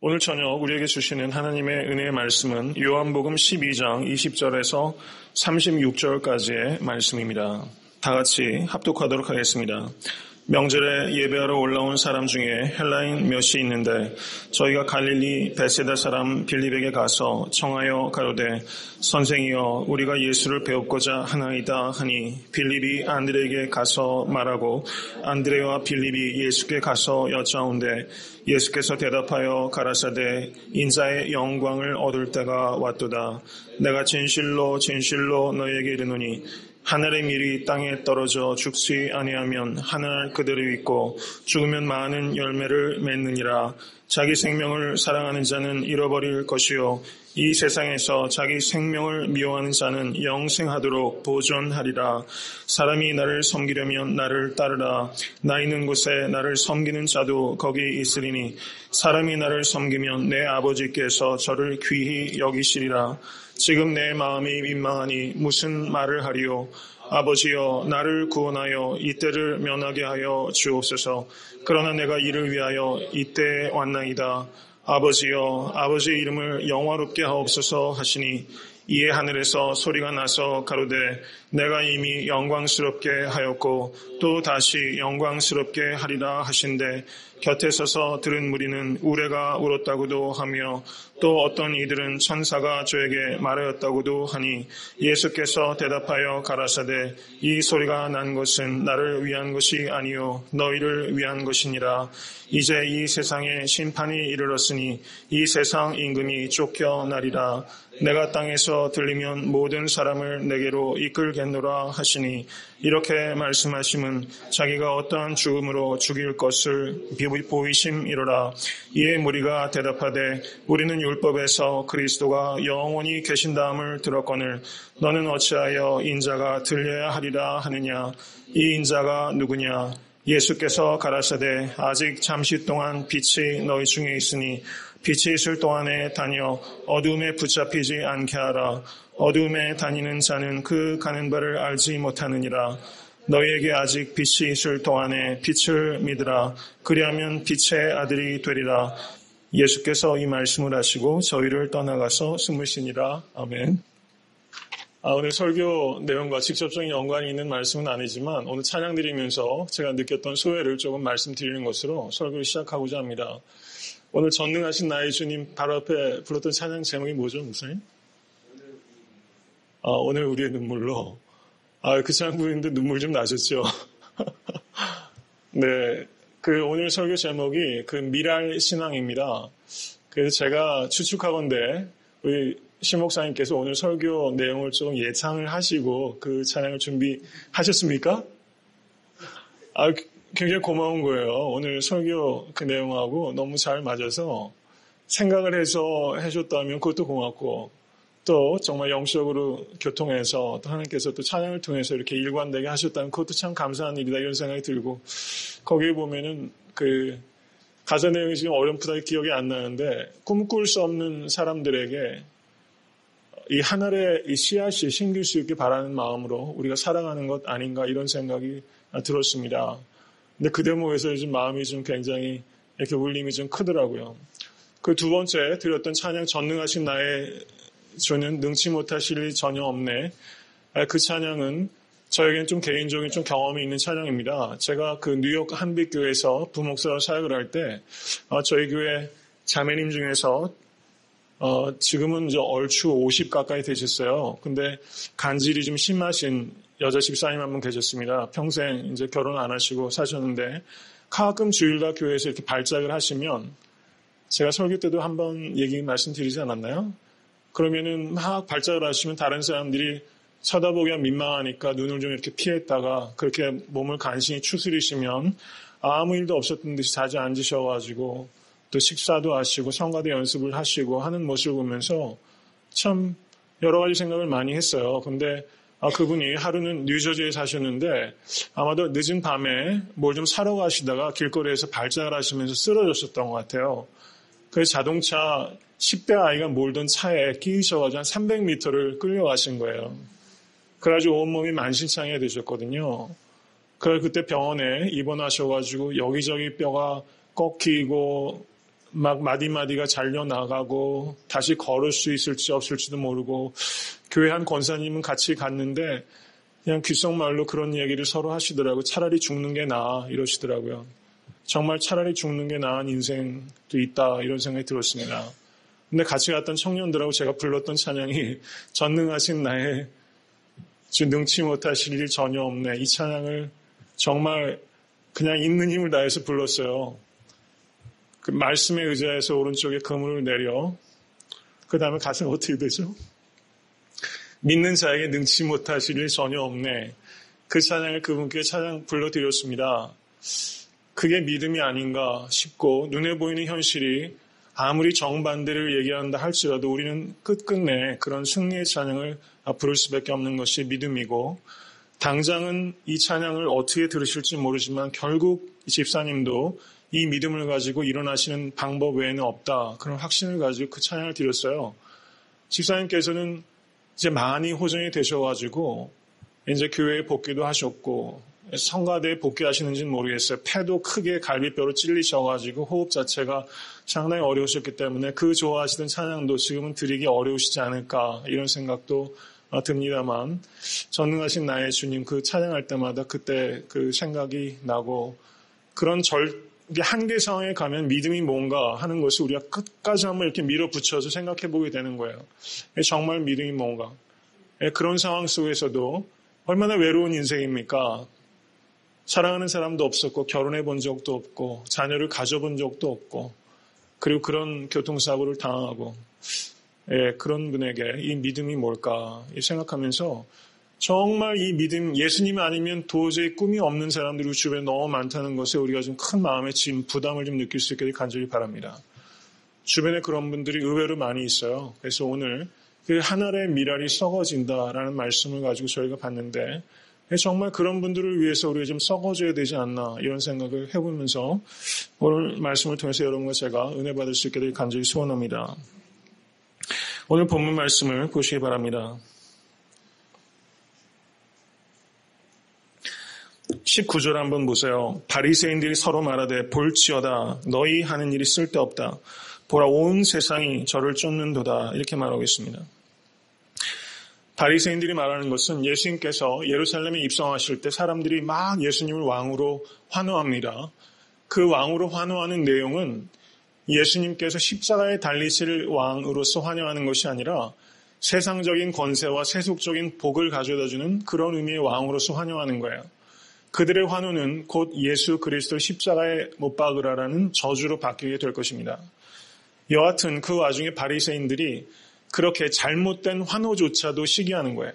오늘 저녁 우리에게 주시는 하나님의 은혜의 말씀은 요한복음 12장 20절에서 36절까지의 말씀입니다. 다 같이 합독하도록 하겠습니다. 명절에 예배하러 올라온 사람 중에 헬라인 몇이 있는데 저희가 갈릴리 베세다 사람 빌립에게 가서 청하여 가로되 선생이여 우리가 예수를 배우고자 하나이다 하니 빌립이 안드레에게 가서 말하고 안드레와 빌립이 예수께 가서 여짜온대 예수께서 대답하여 가라사대 인자의 영광을 얻을 때가 왔도다. 내가 진실로 진실로 너희에게 이르노니 하늘의 밀이 땅에 떨어져 죽지 아니하면 하늘 그대로 있고 죽으면 많은 열매를 맺느니라. 자기 생명을 사랑하는 자는 잃어버릴 것이요 이 세상에서 자기 생명을 미워하는 자는 영생하도록 보존하리라. 사람이 나를 섬기려면 나를 따르라. 나 있는 곳에 나를 섬기는 자도 거기 있으리니 사람이 나를 섬기면 내 아버지께서 저를 귀히 여기시리라. 지금 내 마음이 민망하니 무슨 말을 하리요. 아버지여 나를 구원하여 이때를 면하게 하여 주옵소서. 그러나 내가 이를 위하여 이때에 왔나이다. 아버지여 아버지의 이름을 영화롭게 하옵소서 하시니 이에 하늘에서 소리가 나서 가로되 내가 이미 영광스럽게 하였고 또 다시 영광스럽게 하리라 하신대 곁에 서서 들은 무리는 우레가 울었다고도 하며 또 어떤 이들은 천사가 저에게 말하였다고도 하니 예수께서 대답하여 가라사대 이 소리가 난 것은 나를 위한 것이 아니요 너희를 위한 것이니라. 이제 이 세상에 심판이 이르렀으니 이 세상 임금이 쫓겨나리라. 내가 땅에서 들리면 모든 사람을 내게로 이끌겠노라 하시니 이렇게 말씀하심은 자기가 어떠한 죽음으로 죽일 것을 보이심이로라. 이에 무리가 대답하되 우리는 율법에서 그리스도가 영원히 계신다함을 들었거늘 너는 어찌하여 인자가 들려야 하리라 하느냐. 이 인자가 누구냐. 예수께서 가라사대 아직 잠시 동안 빛이 너희 중에 있으니 빛이 있을 동안에 다녀 어두움에 붙잡히지 않게 하라. 어두움에 다니는 자는 그 가는 바를 알지 못하느니라. 너희에게 아직 빛이 있을 동안에 빛을 믿으라. 그리하면 빛의 아들이 되리라. 예수께서 이 말씀을 하시고 저희를 떠나가서 숨으시니라. 아멘. 오늘 설교 내용과 직접적인 연관이 있는 말씀은 아니지만 오늘 찬양 드리면서 제가 느꼈던 소회를 조금 말씀드리는 것으로 설교를 시작하고자 합니다. 오늘 전능하신 나의 주님 바로 앞에 불렀던 찬양 제목이 뭐죠, 목사님? 오늘 우리의 눈물로. 그 찬양 부르는데 눈물 좀 나셨죠? 네. 오늘 설교 제목이 미랄 신앙입니다. 그래서 제가 추측하건대 우리 신 목사님께서 오늘 설교 내용을 좀 예상을 하시고 그 찬양을 준비하셨습니까? 굉장히 고마운 거예요. 오늘 설교 그 내용하고 너무 잘 맞아서 생각을 해서 해줬다면 그것도 고맙고 또 정말 영적으로 교통해서 또 하나님께서 또 찬양을 통해서 이렇게 일관되게 하셨다면 그것도 참 감사한 일이다 이런 생각이 들고 거기에 보면은 가사 내용이 지금 어렴풋하게 기억이 안 나는데 꿈꿀 수 없는 사람들에게 이 하늘의 이 씨앗이 심길 수 있게 바라는 마음으로 우리가 살아가는 것 아닌가 이런 생각이 들었습니다. 근데 그 대목에서 요즘 마음이 좀 굉장히 이렇게 울림이 좀 크더라고요. 그 두 번째 드렸던 찬양 전능하신 나의 주는 능치 못하실 일이 전혀 없네. 그 찬양은 저에게는 좀 개인적인 좀 경험이 있는 찬양입니다. 제가 뉴욕 한빛교회에서 부목사로 사역을 할 때 저희 교회 자매님 중에서 지금은 이제 얼추 50 가까이 되셨어요. 근데 간질이 좀 심하신 여자 집사님 한 분 계셨습니다. 평생 이제 결혼 안 하시고 사셨는데 가끔 주일날 교회에서 이렇게 발작을 하시면 제가 설교 때도 한번 말씀드리지 않았나요? 그러면은 막 발작을 하시면 다른 사람들이 쳐다보기가 민망하니까 눈을 좀 이렇게 피했다가 그렇게 몸을 간신히 추스리시면 아무 일도 없었던 듯이 자주 앉으셔가지고 또 식사도 하시고 성가대 연습을 하시고 하는 모습을 보면서 참 여러 가지 생각을 많이 했어요. 근데 그분이 하루는 뉴저지에 사셨는데 아마도 늦은 밤에 뭘 좀 사러 가시다가 길거리에서 발작을 하시면서 쓰러졌었던 것 같아요. 그래서 자동차 10대 아이가 몰던 차에 끼이셔가지고 한 300m를 끌려가신 거예요. 그래가지고 온몸이 만신창이가 되셨거든요. 그때 병원에 입원하셔가지고 여기저기 뼈가 꺾이고 막 마디마디가 잘려나가고 다시 걸을 수 있을지 없을지도 모르고 교회 한 권사님은 같이 갔는데 그냥 귓속말로 그런 얘기를 서로 하시더라고요. 차라리 죽는 게 나아 이러시더라고요. 정말 차라리 죽는 게 나은 인생도 있다 이런 생각이 들었습니다. 근데 같이 갔던 청년들하고 제가 불렀던 찬양이 전능하신 나의 주 능치 못하실 일 전혀 없네. 이 찬양을 정말 그냥 있는 힘을 다해서 불렀어요. 그 말씀에 의지해서 오른쪽에 그물을 내려 그 다음에 가사가 어떻게 되죠? 믿는 자에게 능치 못하실 일 전혀 없네. 그 찬양을 그분께 찬양 불러드렸습니다. 그게 믿음이 아닌가 싶고 눈에 보이는 현실이 아무리 정반대를 얘기한다 할지라도 우리는 끝끝내 그런 승리의 찬양을 부를 수밖에 없는 것이 믿음이고 당장은 이 찬양을 어떻게 들으실지 모르지만 결국 이 집사님도 이 믿음을 가지고 일어나시는 방법 외에는 없다. 그런 확신을 가지고 그 찬양을 드렸어요. 집사님께서는 이제 많이 호전이 되셔가지고 이제 교회에 복귀도 하셨고 성가대에 복귀하시는지는 모르겠어요. 폐도 크게 갈비뼈로 찔리셔가지고 호흡 자체가 상당히 어려우셨기 때문에 그 좋아하시던 찬양도 지금은 드리기 어려우시지 않을까 이런 생각도 듭니다만 전능하신 나의 주님 그 찬양할 때마다 그때 그 생각이 나고 그런 한계 상황에 가면 믿음이 뭔가 하는 것을 우리가 끝까지 한번 이렇게 밀어붙여서 생각해 보게 되는 거예요. 정말 믿음이 뭔가. 그런 상황 속에서도 얼마나 외로운 인생입니까? 사랑하는 사람도 없었고 결혼해 본 적도 없고 자녀를 가져본 적도 없고 그리고 그런 교통사고를 당하고 그런 분에게 이 믿음이 뭘까 생각하면서 정말 이 믿음, 예수님 아니면 도저히 꿈이 없는 사람들이 주변에 너무 많다는 것에 우리가 좀 큰 마음의 짐, 부담을 좀 느낄 수 있게 간절히 바랍니다. 주변에 그런 분들이 의외로 많이 있어요. 그래서 오늘 그 한 알의 미랄이 썩어진다라는 말씀을 가지고 저희가 봤는데 정말 그런 분들을 위해서 우리가 좀 썩어줘야 되지 않나 이런 생각을 해보면서 오늘 말씀을 통해서 여러분과 제가 은혜 받을 수 있게 되길 간절히 소원합니다. 오늘 본문 말씀을 보시기 바랍니다. 19절 한번 보세요. 바리새인들이 서로 말하되 볼지어다 너희 하는 일이 쓸데없다. 보라 온 세상이 저를 쫓는도다. 이렇게 말하고 있습니다. 바리새인들이 말하는 것은 예수님께서 예루살렘에 입성하실 때 사람들이 막 예수님을 왕으로 환호합니다. 그 왕으로 환호하는 내용은 예수님께서 십자가에 달리실 왕으로서 환영하는 것이 아니라 세상적인 권세와 세속적인 복을 가져다주는 그런 의미의 왕으로서 환영하는 거예요. 그들의 환호는 곧 예수 그리스도 십자가에 못 박으라라는 저주로 바뀌게 될 것입니다. 여하튼 그 와중에 바리새인들이 그렇게 잘못된 환호조차도 시기하는 거예요.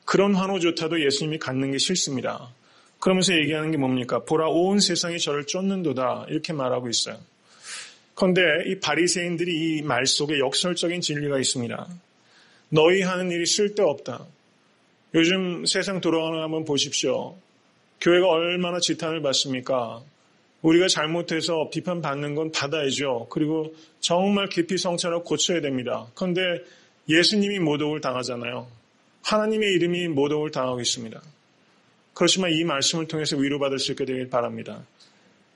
그런 환호조차도 예수님이 갖는 게 싫습니다. 그러면서 얘기하는 게 뭡니까? 보라 온 세상이 저를 쫓는도다 이렇게 말하고 있어요. 그런데 이 바리새인들이 이 말 속에 역설적인 진리가 있습니다. 너희 하는 일이 쓸데없다. 요즘 세상 돌아가는 거 한번 보십시오. 교회가 얼마나 지탄을 받습니까? 우리가 잘못해서 비판받는 건 받아야죠. 그리고 정말 깊이 성찰하고 고쳐야 됩니다. 그런데 예수님이 모독을 당하잖아요. 하나님의 이름이 모독을 당하고 있습니다. 그렇지만 이 말씀을 통해서 위로받을 수 있게 되길 바랍니다.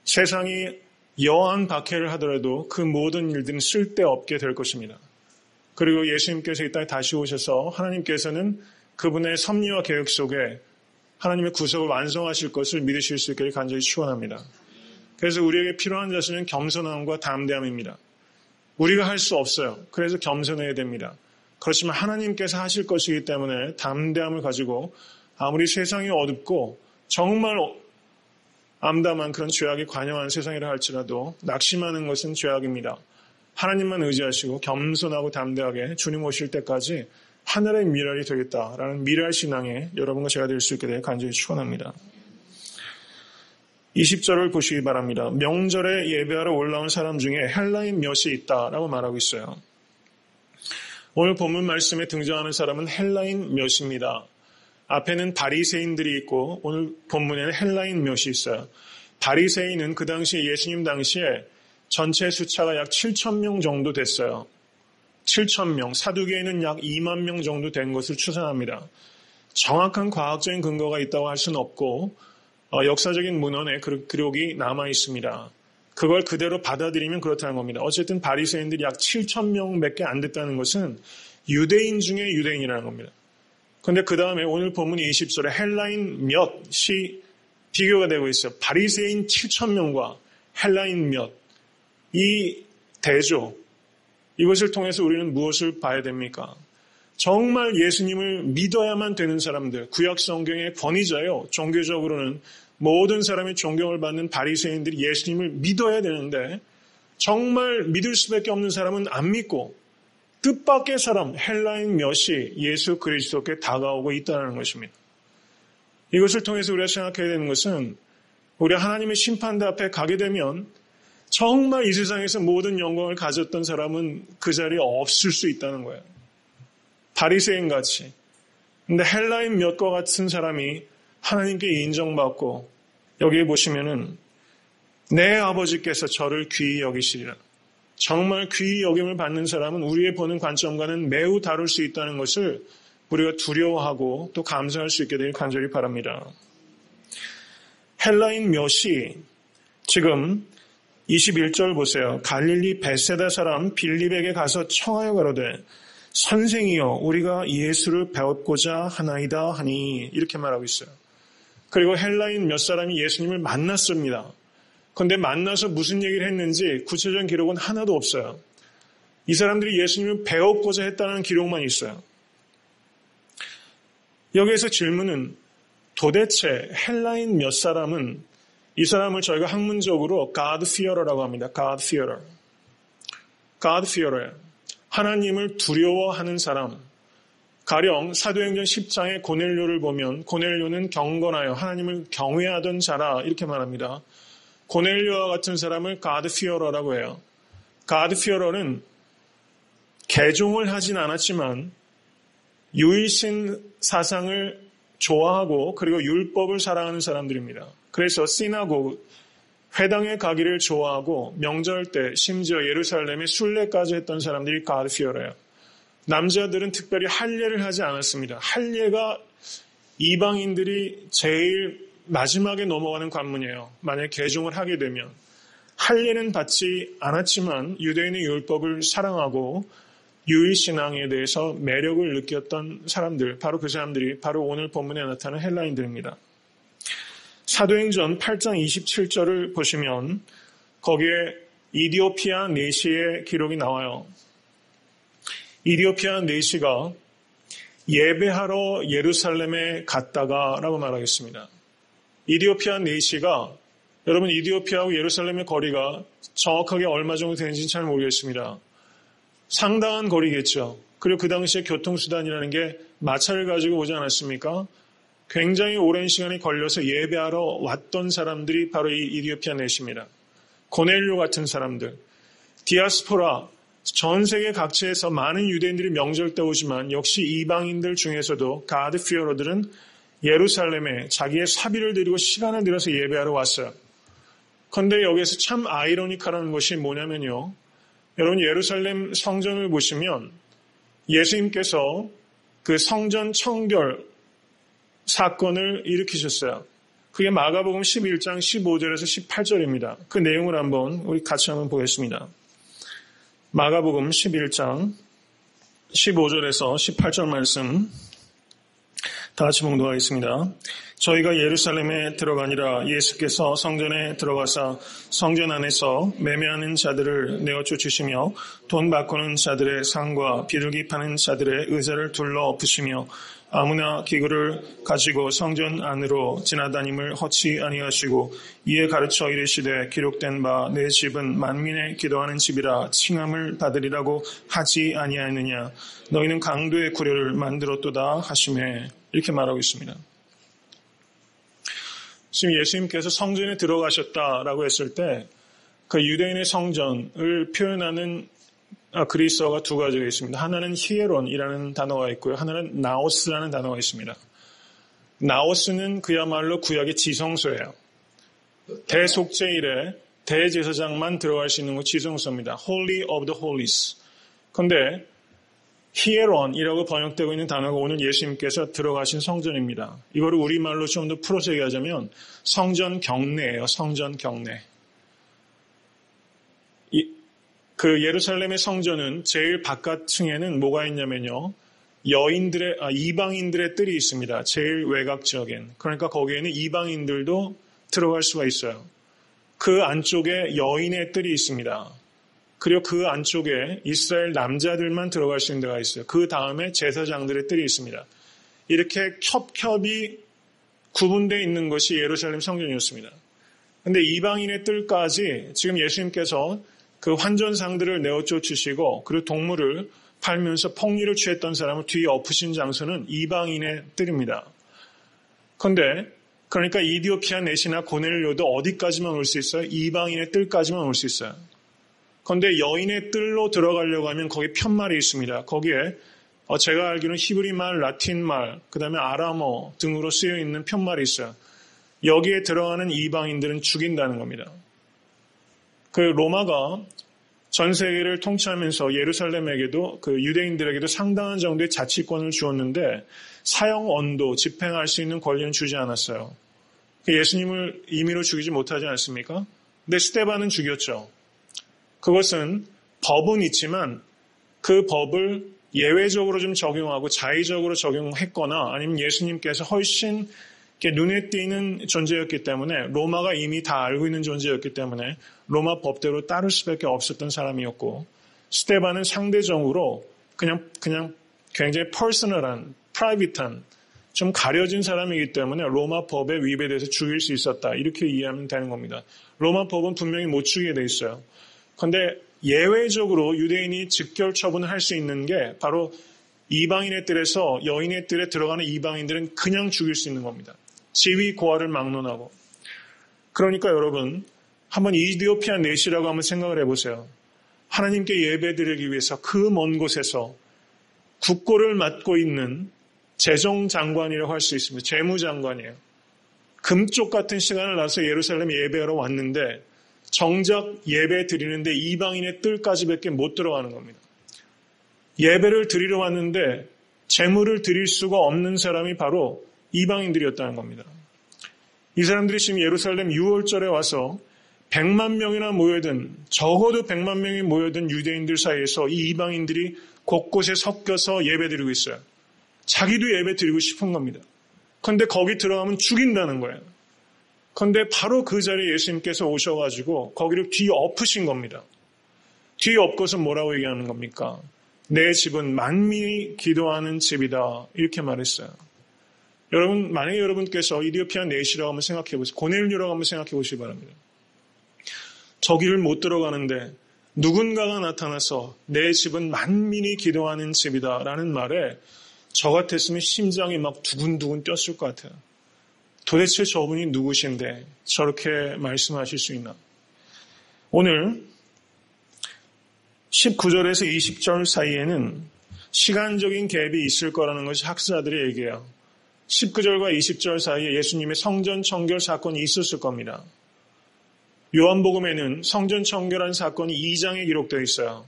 세상이 여한 박해를 하더라도 그 모든 일들은 쓸데없게 될 것입니다. 그리고 예수님께서 이 땅에 다시 오셔서 하나님께서는 그분의 섭리와 계획 속에 하나님의 구속을 완성하실 것을 믿으실 수 있기를 간절히 축원합니다. 그래서 우리에게 필요한 자세는 겸손함과 담대함입니다. 우리가 할 수 없어요. 그래서 겸손해야 됩니다. 그렇지만 하나님께서 하실 것이기 때문에 담대함을 가지고 아무리 세상이 어둡고 정말 암담한 그런 죄악이 관영한 세상이라 할지라도 낙심하는 것은 죄악입니다. 하나님만 의지하시고 겸손하고 담대하게 주님 오실 때까지 하늘의 미랄이 되겠다라는 미랄 신앙에 여러분과 제가 될 수 있게 되어 간절히 축원합니다. 20절을 보시기 바랍니다. 명절에 예배하러 올라온 사람 중에 헬라인 몇이 있다라고 말하고 있어요. 오늘 본문 말씀에 등장하는 사람은 헬라인 몇입니다. 앞에는 바리새인들이 있고 오늘 본문에는 헬라인 몇이 있어요. 바리새인은 그 당시에 예수님 당시에 전체 숫자가 약 7,000명 정도 됐어요. 7,000명, 사두개인은 약 2만 명 정도 된 것을 추산합니다. 정확한 과학적인 근거가 있다고 할 수는 없고 역사적인 문헌에 기록이 남아 있습니다. 그걸 그대로 받아들이면 그렇다는 겁니다. 어쨌든 바리새인들이 약 7천 명밖에 안 됐다는 것은 유대인 중에 유대인이라는 겁니다. 그런데 그 다음에 오늘 본문 20절에 헬라인 몇이 비교가 되고 있어요. 바리새인 7천 명과 헬라인 몇. 이 대조, 이것을 통해서 우리는 무엇을 봐야 됩니까? 정말 예수님을 믿어야만 되는 사람들, 구약 성경의 권위자요. 종교적으로는 모든 사람의 존경을 받는 바리새인들이 예수님을 믿어야 되는데 정말 믿을 수밖에 없는 사람은 안 믿고 뜻밖의 사람, 헬라인 몇이 예수 그리스도께 다가오고 있다는 것입니다. 이것을 통해서 우리가 생각해야 되는 것은 우리 하나님의 심판대 앞에 가게 되면 정말 이 세상에서 모든 영광을 가졌던 사람은 그 자리에 없을 수 있다는 거예요. 바리새인같이. 근데 헬라인 몇과 같은 사람이 하나님께 인정받고 여기에 보시면은 내 아버지께서 저를 귀히 여기시리라. 정말 귀히 여김을 받는 사람은 우리의 보는 관점과는 매우 다를 수 있다는 것을 우리가 두려워하고 또 감사할 수 있게 되길 간절히 바랍니다. 헬라인 몇이 지금 21절 보세요. 갈릴리 베세다 사람 빌립에게 가서 청하여 가로되 선생이여 우리가 예수를 배웠고자 하나이다 하니 이렇게 말하고 있어요. 그리고 헬라인 몇 사람이 예수님을 만났습니다. 그런데 만나서 무슨 얘기를 했는지 구체적인 기록은 하나도 없어요. 이 사람들이 예수님을 배웠고자 했다는 기록만 있어요. 여기에서 질문은 도대체 헬라인 몇 사람은 이 사람을 저희가 학문적으로 God fearer라고 합니다. God fearer. God fearer. 하나님을 두려워하는 사람. 가령 사도행전 10장의 고넬료를 보면 고넬료는 경건하여 하나님을 경외하던 자라 이렇게 말합니다. 고넬료와 같은 사람을 God fearer라고 해요. God fearer는 개종을 하진 않았지만 유일신 사상을 좋아하고 그리고 율법을 사랑하는 사람들입니다. 그래서 시나고그, 회당에 가기를 좋아하고 명절 때 심지어 예루살렘에 순례까지 했던 사람들이 God fearer예요. 남자들은 특별히 할례를 하지 않았습니다. 할례가 이방인들이 제일 마지막에 넘어가는 관문이에요. 만약 개종을 하게 되면. 할례는 받지 않았지만 유대인의 율법을 사랑하고 유일신앙에 대해서 매력을 느꼈던 사람들, 바로 그 사람들이 바로 오늘 본문에 나타나는 헬라인들입니다. 사도행전 8장 27절을 보시면 거기에 이디오피아 내시의 기록이 나와요. 이디오피아 내시가 예배하러 예루살렘에 갔다가 라고 말하겠습니다. 이디오피아 내시가 여러분 이디오피아하고 예루살렘의 거리가 정확하게 얼마 정도 되는지는 잘 모르겠습니다. 상당한 거리겠죠. 그리고 그 당시에 교통수단이라는 게 마차를 가지고 오지 않았습니까? 굉장히 오랜 시간이 걸려서 예배하러 왔던 사람들이 바로 이 이디오피아 내시입니다. 고넬료 같은 사람들, 디아스포라, 전 세계 각지에서 많은 유대인들이 명절 때 오지만 역시 이방인들 중에서도 God fearer들은 예루살렘에 자기의 사비를 드리고 시간을 들여서 예배하러 왔어요. 그런데 여기에서 참 아이러니컬한 것이 뭐냐면요. 여러분 예루살렘 성전을 보시면 예수님께서 그 성전 청결 사건을 일으키셨어요. 그게 마가복음 11장 15절에서 18절입니다. 그 내용을 우리 같이 한번 보겠습니다. 마가복음 11장 15절에서 18절 말씀 다 같이 봉독하겠습니다. 저희가 예루살렘에 들어가니라 예수께서 성전에 들어가사 성전 안에서 매매하는 자들을 내어 쫓으시며 돈 바꾸는 자들의 상과 비둘기 파는 자들의 의자를 둘러 엎으시며 아무나 기구를 가지고 성전 안으로 지나다님을 허치 아니하시고 이에 가르쳐 이르시되 기록된 바 내 집은 만민의 기도하는 집이라 칭함을 받으리라고 하지 아니하느냐 너희는 강도의 구려를 만들었도다 하시매 이렇게 말하고 있습니다. 지금 예수님께서 성전에 들어가셨다라고 했을 때 그 유대인의 성전을 표현하는 그리스어가 두 가지가 있습니다. 하나는 히에론이라는 단어가 있고요. 하나는 나오스라는 단어가 있습니다. 나오스는 그야말로 구약의 지성소예요. 대속죄 이래 대제사장만 들어갈 수 있는 곳 지성소입니다. Holy of the Holies. 그런데 히에론이라고 번역되고 있는 단어가 오늘 예수님께서 들어가신 성전입니다. 이거를 우리말로 좀 더 풀어서 얘기하자면 성전 경내예요. 성전 경내. 그 예루살렘의 성전은 제일 바깥층에는 뭐가 있냐면요. 이방인들의 뜰이 있습니다. 제일 외곽 지역엔. 그러니까 거기에는 이방인들도 들어갈 수가 있어요. 그 안쪽에 여인의 뜰이 있습니다. 그리고 그 안쪽에 이스라엘 남자들만 들어갈 수 있는 데가 있어요. 그 다음에 제사장들의 뜰이 있습니다. 이렇게 겹겹이 구분되어 있는 것이 예루살렘 성전이었습니다. 그런데 이방인의 뜰까지 지금 예수님께서 그 환전상들을 내어 쫓으시고 그리고 동물을 팔면서 폭리를 취했던 사람을 뒤에 엎으신 장소는 이방인의 뜰입니다. 그러니까 이디오피아 넷이나 고넬료도 어디까지만 올 수 있어요? 이방인의 뜰까지만 올 수 있어요. 그런데 여인의 뜰로 들어가려고 하면 거기 편말이 있습니다. 거기에 제가 알기로는 히브리말, 라틴말, 그 다음에 아람어 등으로 쓰여 있는 편말이 있어요. 여기에 들어가는 이방인들은 죽인다는 겁니다. 그 로마가 전 세계를 통치하면서 예루살렘에게도 그 유대인들에게도 상당한 정도의 자치권을 주었는데 사형 언도, 집행할 수 있는 권리는 주지 않았어요. 예수님을 임의로 죽이지 못하지 않습니까? 근데 스데반은 죽였죠. 그것은 법은 있지만 그 법을 예외적으로 좀 적용하고 자의적으로 적용했거나 아니면 예수님께서 훨씬 눈에 띄는 존재였기 때문에 로마가 이미 다 알고 있는 존재였기 때문에 로마 법대로 따를 수밖에 없었던 사람이었고 스데반은 상대적으로 그냥 굉장히 퍼스널한, 프라이빗한 좀 가려진 사람이기 때문에 로마 법에 위배돼서 죽일 수 있었다. 이렇게 이해하면 되는 겁니다. 로마 법은 분명히 못 죽이게 돼 있어요. 그런데 예외적으로 유대인이 직결 처분을 할 수 있는 게 바로 이방인의 뜰에서 여인의 뜰에 들어가는 이방인들은 그냥 죽일 수 있는 겁니다. 지위 고하를 막론하고. 그러니까 여러분 한번 이디오피아 넷이라고 한번 생각을 해보세요. 하나님께 예배드리기 위해서 그 먼 곳에서 국고를 맡고 있는 재정장관이라고 할 수 있습니다. 재무장관이에요. 금쪽 같은 시간을 나서 예루살렘 예배하러 왔는데 정작 예배 드리는데 이방인의 뜰까지밖에 못 들어가는 겁니다. 예배를 드리러 왔는데 재물을 드릴 수가 없는 사람이 바로 이방인들이었다는 겁니다. 이 사람들이 지금 예루살렘 6월절에 와서 100만 명이나 모여든 적어도 100만 명이 모여든 유대인들 사이에서 이 이방인들이 곳곳에 섞여서 예배드리고 있어요. 자기도 예배드리고 싶은 겁니다. 그런데 거기 들어가면 죽인다는 거예요. 그런데 바로 그 자리에 예수님께서 오셔가지고 거기를 뒤엎으신 겁니다. 뒤엎고서 뭐라고 얘기하는 겁니까? 내 집은 만민이 기도하는 집이다. 이렇게 말했어요. 여러분, 만약에 여러분께서 이디오피아 넷이라고 한번 생각해 보세요. 고넬료라고 한번 생각해 보시기 바랍니다. 저기를 못 들어가는데 누군가가 나타나서 내 집은 만민이 기도하는 집이다 라는 말에 저 같았으면 심장이 막 두근두근 뛰었을 것 같아요. 도대체 저분이 누구신데 저렇게 말씀하실 수 있나? 오늘 19절에서 20절 사이에는 시간적인 갭이 있을 거라는 것이 학자들의 얘기예요. 19절과 20절 사이에 예수님의 성전 청결 사건이 있었을 겁니다. 요한복음에는 성전 청결한 사건이 2장에 기록되어 있어요.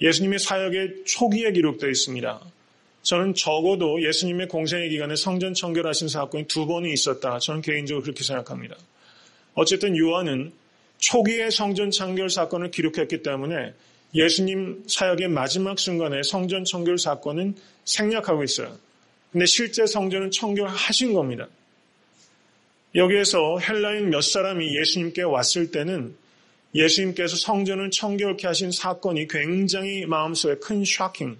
예수님의 사역의 초기에 기록되어 있습니다. 저는 적어도 예수님의 공생의 기간에 성전 청결하신 사건이 2번이 있었다. 저는 개인적으로 그렇게 생각합니다. 어쨌든 요한은 초기의 성전 청결 사건을 기록했기 때문에 예수님 사역의 마지막 순간에 성전 청결 사건은 생략하고 있어요. 근데 실제 성전은 청결하신 겁니다. 여기에서 헬라인 몇 사람이 예수님께 왔을 때는 예수님께서 성전을 청결케 하신 사건이 굉장히 마음속에 큰 쇼킹,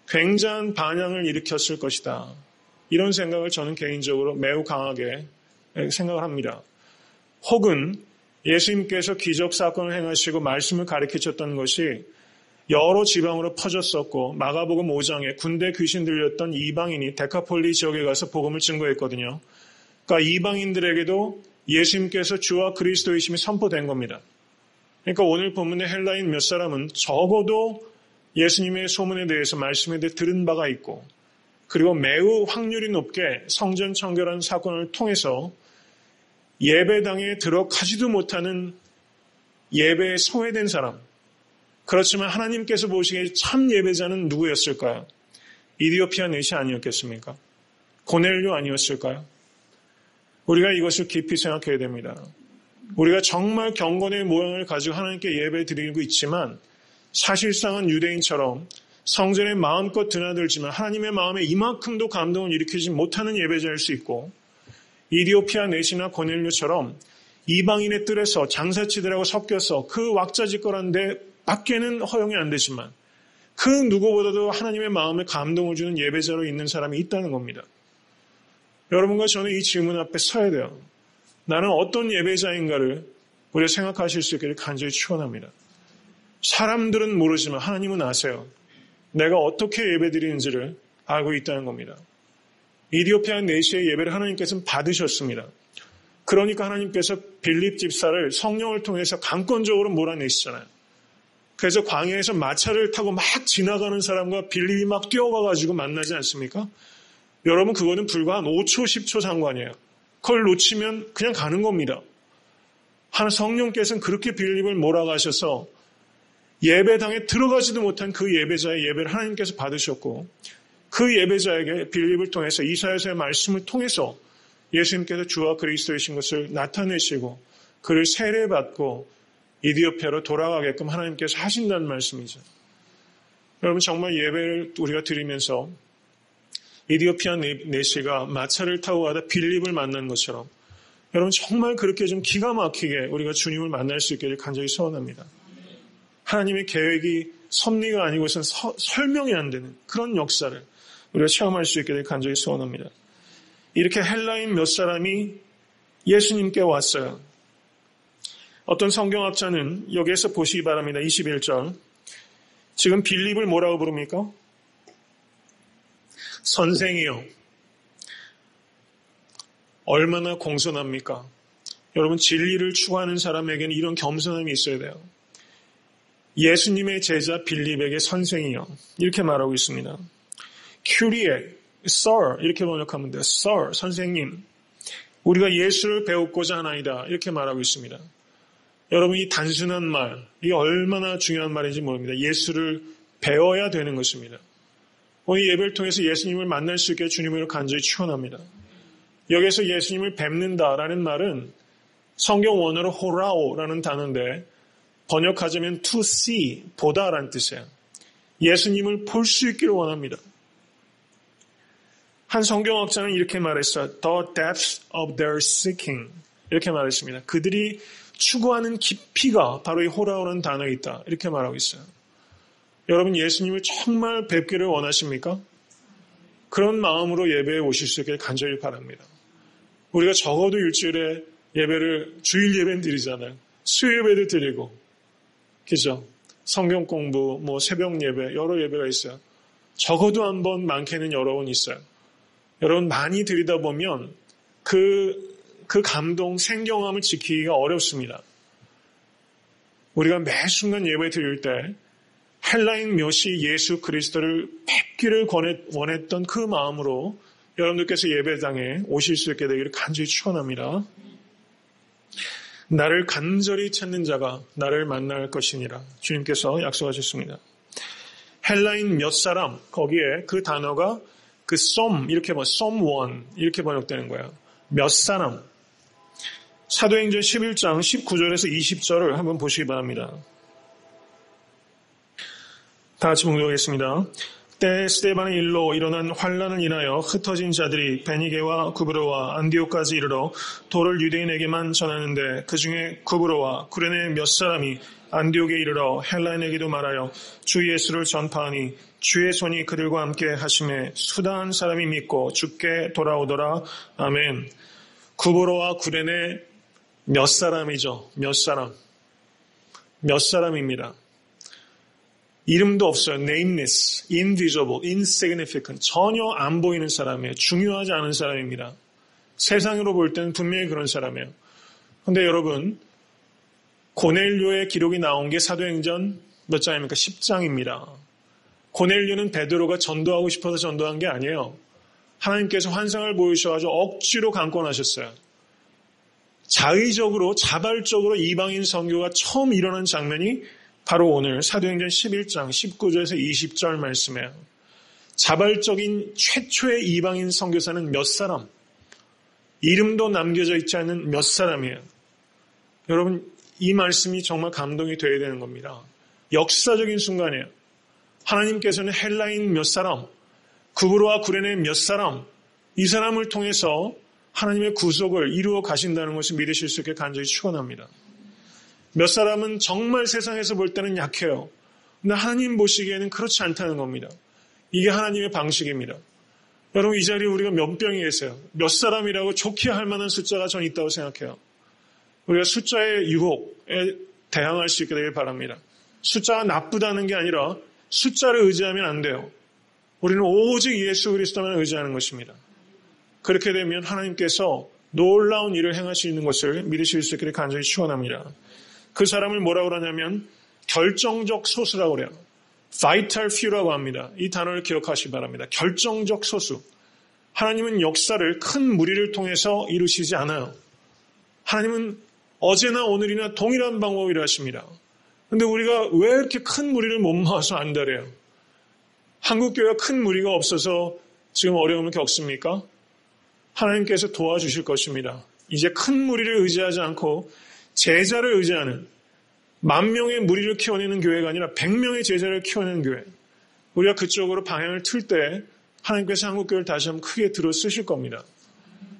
굉장한 반향을 일으켰을 것이다. 이런 생각을 저는 개인적으로 매우 강하게 생각을 합니다. 혹은 예수님께서 기적 사건을 행하시고 말씀을 가르치셨던 것이 여러 지방으로 퍼졌었고 마가복음 5장에 군대 귀신 들렸던 이방인이 데카폴리 지역에 가서 복음을 증거했거든요. 그러니까 이방인들에게도 예수님께서 주와 그리스도이심이 선포된 겁니다. 그러니까 오늘 본문의 헬라인 몇 사람은 적어도 예수님의 소문에 대해서 말씀에 대해 들은 바가 있고 그리고 매우 확률이 높게 성전 청결한 사건을 통해서 예배당에 들어가지도 못하는 예배에 소외된 사람, 그렇지만 하나님께서 보시기에 참 예배자는 누구였을까요? 이디오피아 넷이 아니었겠습니까? 고넬료 아니었을까요? 우리가 이것을 깊이 생각해야 됩니다. 우리가 정말 경건의 모양을 가지고 하나님께 예배 드리고 있지만 사실상은 유대인처럼 성전에 마음껏 드나들지만 하나님의 마음에 이만큼도 감동을 일으키지 못하는 예배자일 수 있고, 이디오피아 넷이나 고넬료처럼 이방인의 뜰에서 장사치들하고 섞여서 그 왁자지껄한데 밖에는 허용이 안 되지만 그 누구보다도 하나님의 마음에 감동을 주는 예배자로 있는 사람이 있다는 겁니다. 여러분과 저는 이 질문 앞에 서야 돼요. 나는 어떤 예배자인가를 우리가 생각하실 수 있기를 간절히 축원합니다. 사람들은 모르지만 하나님은 아세요. 내가 어떻게 예배드리는지를 알고 있다는 겁니다. 이디오피아 내시의 예배를 하나님께서는 받으셨습니다. 그러니까 하나님께서 빌립 집사를 성령을 통해서 강권적으로 몰아내시잖아요. 그래서 광야에서 마차를 타고 막 지나가는 사람과 빌립이 막 뛰어가가지고 만나지 않습니까? 여러분, 그거는 불과 한 5초, 10초 상관이에요. 그걸 놓치면 그냥 가는 겁니다. 성령께서는 그렇게 빌립을 몰아가셔서 예배당에 들어가지도 못한 그 예배자의 예배를 하나님께서 받으셨고, 그 예배자에게 빌립을 통해서 이사야서의 말씀을 통해서 예수님께서 주와 그리스도이신 것을 나타내시고 그를 세례받고 이디오피아로 돌아가게끔 하나님께서 하신다는 말씀이죠. 여러분, 정말 예배를 우리가 드리면서 이디오피아 내시가 마차를 타고 가다 빌립을 만난 것처럼 여러분 정말 그렇게 좀 기가 막히게 우리가 주님을 만날 수 있기를 간절히 소원합니다. 하나님의 계획이 섭리가 아니고선 설명이 안 되는 그런 역사를 우리가 체험할 수 있기를 간절히 소원합니다. 이렇게 헬라인 몇 사람이 예수님께 왔어요. 어떤 성경학자는 여기에서 보시기 바랍니다. 21절. 지금 빌립을 뭐라고 부릅니까? 선생이요. 얼마나 공손합니까? 여러분, 진리를 추구하는 사람에게는 이런 겸손함이 있어야 돼요. 예수님의 제자 빌립에게 선생이요. 이렇게 말하고 있습니다. 큐리에, sir 이렇게 번역하면 돼요. sir, 선생님. 우리가 예수를 배우고자 하나이다. 이렇게 말하고 있습니다. 여러분, 이 단순한 말, 이게 얼마나 중요한 말인지 모릅니다. 예수를 배워야 되는 것입니다. 오늘 예배를 통해서 예수님을 만날 수 있게 주님으로 간절히 축원합니다. 여기서 예수님을 뵙는다라는 말은 성경 원어로 호라오라는 단어인데 번역하자면 to see, 보다라는 뜻이에요. 예수님을 볼 수 있기를 원합니다. 한 성경학자는 이렇게 말했어요. The depth of their seeking. 이렇게 말했습니다. 그들이 추구하는 깊이가 바로 이 호라오라는 단어에 있다. 이렇게 말하고 있어요. 여러분, 예수님을 정말 뵙기를 원하십니까? 그런 마음으로 예배에 오실 수 있게 간절히 바랍니다. 우리가 적어도 일주일에 예배를, 주일 예배는 드리잖아요. 수요 예배도 드리고, 그죠? 성경 공부, 새벽 예배, 여러 예배가 있어요. 적어도 한 번, 많게는 여러 번 있어요. 여러분, 많이 드리다 보면 그 감동, 생경함을 지키기가 어렵습니다. 우리가 매 순간 예배 드릴 때 헬라인 몇이 예수 그리스도를 뵙기를 원했던 그 마음으로 여러분들께서 예배당에 오실 수 있게 되기를 간절히 축원합니다. 나를 간절히 찾는 자가 나를 만날 것이니라 주님께서 약속하셨습니다. 헬라인 몇 사람, 거기에 그 단어가 그 이렇게 someone 이렇게 번역되는 거예요. 몇 사람. 사도행전 11장 19절에서 20절을 한번 보시기 바랍니다. 다 같이 봉독하겠습니다. 때 스데반의 일로 일어난 환란을 인하여 흩어진 자들이 베니게와 구브로와 안디옥까지 이르러 도를 유대인에게만 전하는데 그 중에 구브로와 구레네 몇 사람이 안디옥에 이르러 헬라인에게도 말하여 주 예수를 전파하니 주의 손이 그들과 함께 하심에 수다한 사람이 믿고 주께 돌아오더라. 아멘. 구브로와 구레네 몇 사람이죠. 몇 사람입니다. 이름도 없어요. nameless, invisible, insignificant. 전혀 안 보이는 사람이에요. 중요하지 않은 사람입니다. 세상으로 볼 때는 분명히 그런 사람이에요. 그런데 여러분, 고넬료의 기록이 나온 게 사도행전 몇 장입니까? 10장입니다. 고넬료는 베드로가 전도하고 싶어서 전도한 게 아니에요. 하나님께서 환상을 보이셔가지고 억지로 강권하셨어요. 자의적으로, 자발적으로 이방인 선교가 처음 일어난 장면이 바로 오늘 사도행전 11장 19절에서 20절 말씀이에요. 자발적인 최초의 이방인 선교사는 몇 사람, 이름도 남겨져 있지 않은 몇 사람이에요. 여러분, 이 말씀이 정말 감동이 되어야 되는 겁니다. 역사적인 순간이에요. 하나님께서는 헬라인 몇 사람, 구브로와 구레네 몇 사람, 이 사람을 통해서 하나님의 구속을 이루어 가신다는 것을 믿으실 수 있게 간절히 축원합니다. 몇 사람은 정말 세상에서 볼 때는 약해요. 근데 하나님 보시기에는 그렇지 않다는 겁니다. 이게 하나님의 방식입니다. 여러분, 이 자리에 우리가 몇 병이 계세요? 몇 사람이라고 좋게 할 만한 숫자가 전 있다고 생각해요. 우리가 숫자의 유혹에 대항할 수 있게 되길 바랍니다. 숫자가 나쁘다는 게 아니라 숫자를 의지하면 안 돼요. 우리는 오직 예수 그리스도만 의지하는 것입니다. 그렇게 되면 하나님께서 놀라운 일을 행할 수 있는 것을 믿으실 수 있기를 간절히 축원합니다. 그 사람을 뭐라고 그러냐면 결정적 소수라고 그래요. vital few라고 합니다. 이 단어를 기억하시기 바랍니다. 결정적 소수. 하나님은 역사를 큰 무리를 통해서 이루시지 않아요. 하나님은 어제나 오늘이나 동일한 방법으로 일하십니다. 그런데 우리가 왜 이렇게 큰 무리를 못 모아서 안달해요? 한국교회가 큰 무리가 없어서 지금 어려움을 겪습니까? 하나님께서 도와주실 것입니다. 이제 큰 무리를 의지하지 않고 제자를 의지하는 10,000명의 무리를 키워내는 교회가 아니라 100명의 제자를 키워내는 교회. 우리가 그쪽으로 방향을 틀 때 하나님께서 한국교회를 다시 한번 크게 들어 쓰실 겁니다.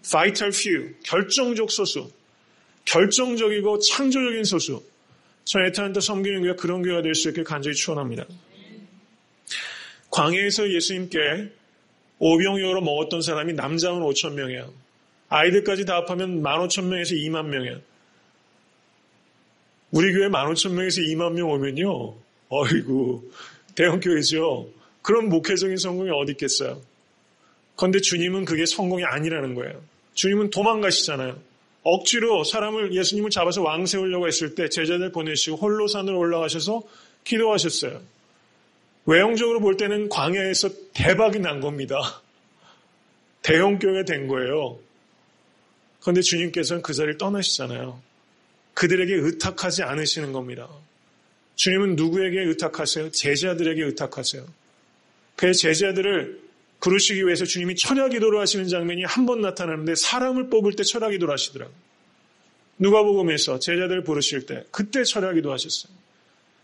Vital few, 결정적 소수, 결정적이고 창조적인 소수. 저 애타한테 섬기는 교회가 그런 교회가 될 수 있게 간절히 축원합니다. 광야에서 예수님께 오병이어로 먹었던 사람이 남자는 5,000명이야. 아이들까지 다 합하면 15,000명에서 20,000명이야. 우리 교회 15,000명에서 20,000명 오면요. 어이구, 대형교회죠. 그런 목회적인 성공이 어디 있겠어요. 그런데 주님은 그게 성공이 아니라는 거예요. 주님은 도망가시잖아요. 억지로 예수님을 잡아서 왕 세우려고 했을 때 제자들 보내시고 홀로 산으로 올라가셔서 기도하셨어요. 외형적으로 볼 때는 광야에서 대박이 난 겁니다. 대형교회가 된 거예요. 그런데 주님께서는 그 자리를 떠나시잖아요. 그들에게 의탁하지 않으시는 겁니다. 주님은 누구에게 의탁하세요? 제자들에게 의탁하세요. 그 제자들을 부르시기 위해서 주님이 철야기도를 하시는 장면이 한 번 나타나는데 사람을 뽑을 때 철야기도를 하시더라고요. 누가복음에서 제자들을 부르실 때 그때 철야기도 하셨어요.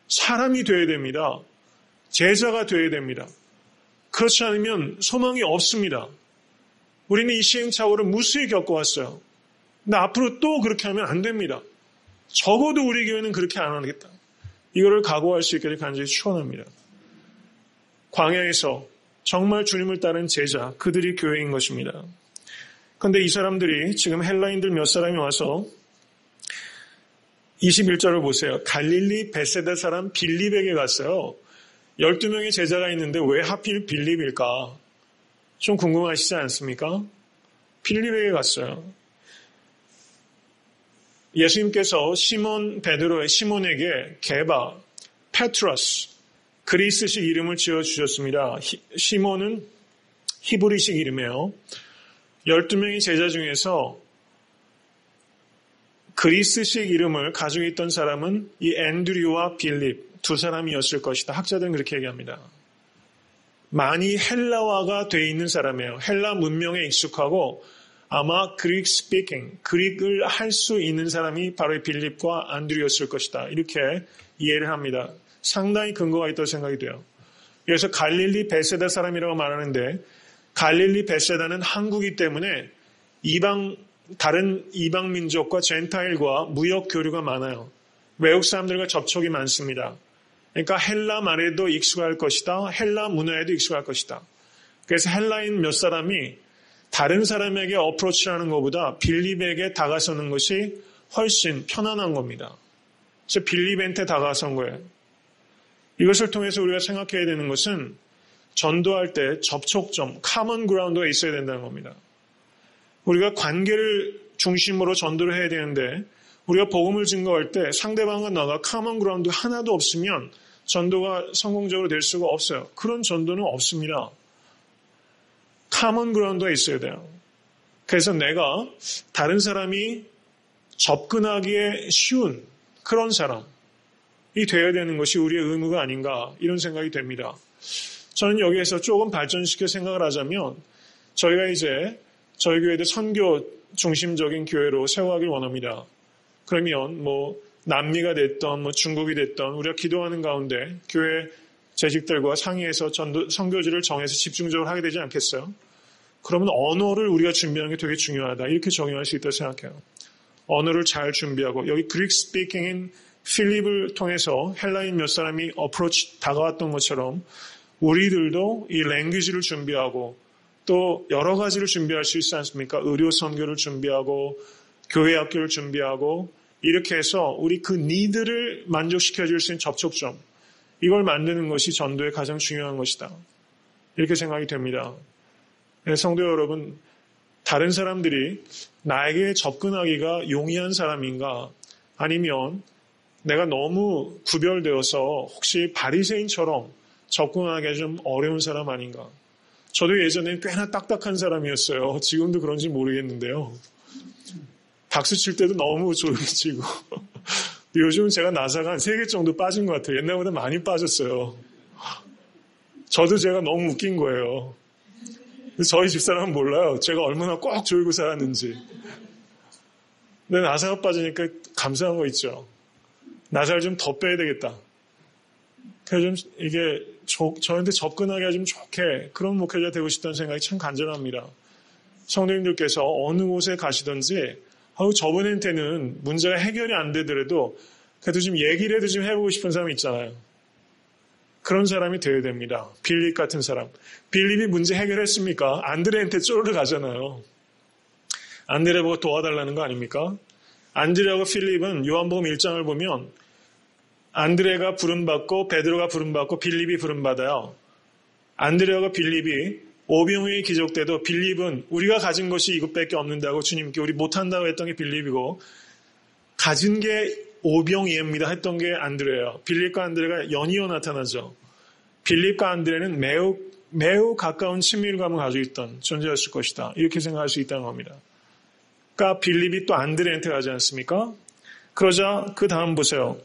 사람이 되어야 됩니다. 제자가 되어야 됩니다. 그렇지 않으면 소망이 없습니다. 우리는 이 시행착오를 무수히 겪어왔어요. 근데 앞으로 또 그렇게 하면 안 됩니다. 적어도 우리 교회는 그렇게 안 하겠다. 이거를 각오할 수 있기를 간절히 축원합니다. 광야에서 정말 주님을 따른 제자, 그들이 교회인 것입니다. 그런데 이 사람들이 지금 헬라인들 몇 사람이 와서 21절을 보세요. 갈릴리 베세다 사람 빌립에게 갔어요. 12명의 제자가 있는데 왜 하필 빌립일까? 좀 궁금하시지 않습니까? 빌립에게 갔어요. 예수님께서 시몬에게 게바, 페트러스, 그리스식 이름을 지어주셨습니다. 시몬은 히브리식 이름이에요. 12명의 제자 중에서 그리스식 이름을 가지고 있던 사람은 이 앤드류와 빌립 두 사람이었을 것이다. 학자들은 그렇게 얘기합니다. 많이 헬라화가 되어 있는 사람이에요. 헬라 문명에 익숙하고 아마 그릭 스피킹, 그릭을 할 수 있는 사람이 바로 이 빌립과 안드류였을 것이다. 이렇게 이해를 합니다. 상당히 근거가 있다고 생각이 돼요. 그래서 갈릴리 베세다 사람이라고 말하는데 갈릴리 베세다는 항구이기 때문에 다른 이방 민족과 젠타일과 무역 교류가 많아요. 외국 사람들과 접촉이 많습니다. 그러니까 헬라 말에도 익숙할 것이다. 헬라 문화에도 익숙할 것이다. 그래서 헬라인 몇 사람이 다른 사람에게 어프로치하는 것보다 빌립에게 다가서는 것이 훨씬 편안한 겁니다. 그래서 빌립한테 다가선 거예요. 이것을 통해서 우리가 생각해야 되는 것은 전도할 때 접촉점, 커먼 그라운드가 있어야 된다는 겁니다. 우리가 관계를 중심으로 전도를 해야 되는데 우리가 복음을 증거할 때 상대방과 나가 커먼 그라운드 하나도 없으면 전도가 성공적으로 될 수가 없어요. 그런 전도는 없습니다. 커먼 그라운드가 있어야 돼요. 그래서 내가 다른 사람이 접근하기에 쉬운 그런 사람이 되어야 되는 것이 우리의 의무가 아닌가 이런 생각이 됩니다. 저는 여기에서 조금 발전시켜 생각을 하자면 저희가 이제 저희 교회도 선교 중심적인 교회로 세워가길 원합니다. 그러면 남미가 됐던 중국이 됐던 우리가 기도하는 가운데 교회 재직들과 상의해서 선교지를 정해서 집중적으로 하게 되지 않겠어요? 그러면 언어를 우리가 준비하는 게 되게 중요하다. 이렇게 적용할 수 있다고 생각해요. 언어를 잘 준비하고 여기 그릭 스피킹인 필립을 통해서 헬라인 몇 사람이 다가왔던 것처럼 우리들도 이 랭귀지를 준비하고 또 여러 가지를 준비할 수 있지 않습니까? 의료 선교를 준비하고 교회 학교를 준비하고 이렇게 해서 우리 그 니드를 만족시켜 줄 수 있는 접촉점 이걸 만드는 것이 전도의 가장 중요한 것이다. 이렇게 생각이 됩니다. 성도 여러분, 다른 사람들이 나에게 접근하기가 용이한 사람인가 아니면 내가 너무 구별되어서 혹시 바리새인처럼 접근하기가 좀 어려운 사람 아닌가. 저도 예전엔 꽤나 딱딱한 사람이었어요. 지금도 그런지 모르겠는데요. 박수 칠 때도 너무 조용히 치고 요즘은 제가 나사가 한 3개 정도 빠진 것 같아요. 옛날보다 많이 빠졌어요. 저도 제가 너무 웃긴 거예요. 저희 집사람은 몰라요. 제가 얼마나 꼭 조이고 살았는지. 근데 나사가 빠지니까 감사한 거 있죠. 나사를 좀 더 빼야 되겠다. 그래서 좀 이게 저한테 접근하기가 좀 좋게 그런 목회자 되고 싶다는 생각이 참 간절합니다. 성도님들께서 어느 곳에 가시든지 저분한테는 문제가 해결이 안 되더라도 그래도 좀 얘기를 해도 좀 해보고 싶은 사람이 있잖아요. 그런 사람이 되어야 됩니다. 빌립 같은 사람. 빌립이 문제 해결했습니까? 안드레한테 쪼르르 가잖아요. 안드레 보고 도와달라는 거 아닙니까? 안드레하고 필립은 요한복음 1장을 보면 안드레가 부름받고 베드로가 부름받고 빌립이 부름받아요. 안드레하고 빌립이 오병이의 기적 때도 빌립은 우리가 가진 것이 이것밖에 없는다고 주님께 우리 못한다고 했던 게 빌립이고 가진 게 오병이입니다 했던 게 안드레예요. 빌립과 안드레가 연이어 나타나죠. 빌립과 안드레는 매우 가까운 친밀감을 가지고 있던 존재였을 것이다. 이렇게 생각할 수 있다는 겁니다. 그러니까 빌립이 또 안드레한테 가지 않습니까? 그러자 그 다음 보세요.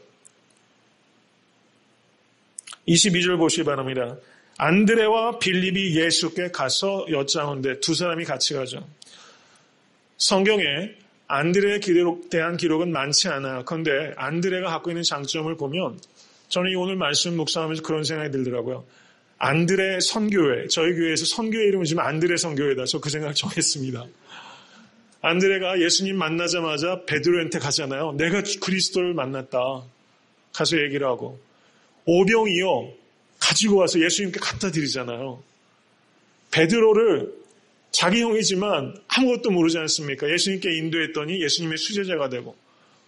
22절 보시기 바랍니다. 안드레와 빌립이 예수께 가서 여짜온데 두 사람이 같이 가죠. 성경에 안드레에 대한 기록은 많지 않아요. 그런데 안드레가 갖고 있는 장점을 보면 저는 오늘 말씀 묵상하면서 그런 생각이 들더라고요. 안드레 선교회, 저희 교회에서 선교회 이름을 지금 안드레 선교회다. 저 그 생각을 정했습니다. 안드레가 예수님 만나자마자 베드로한테 가잖아요. 내가 그리스도를 만났다. 가서 얘기를 하고 오병이요 가지고 와서 예수님께 갖다 드리잖아요. 베드로를 자기 형이지만 아무것도 모르지 않습니까? 예수님께 인도했더니 예수님의 수제자가 되고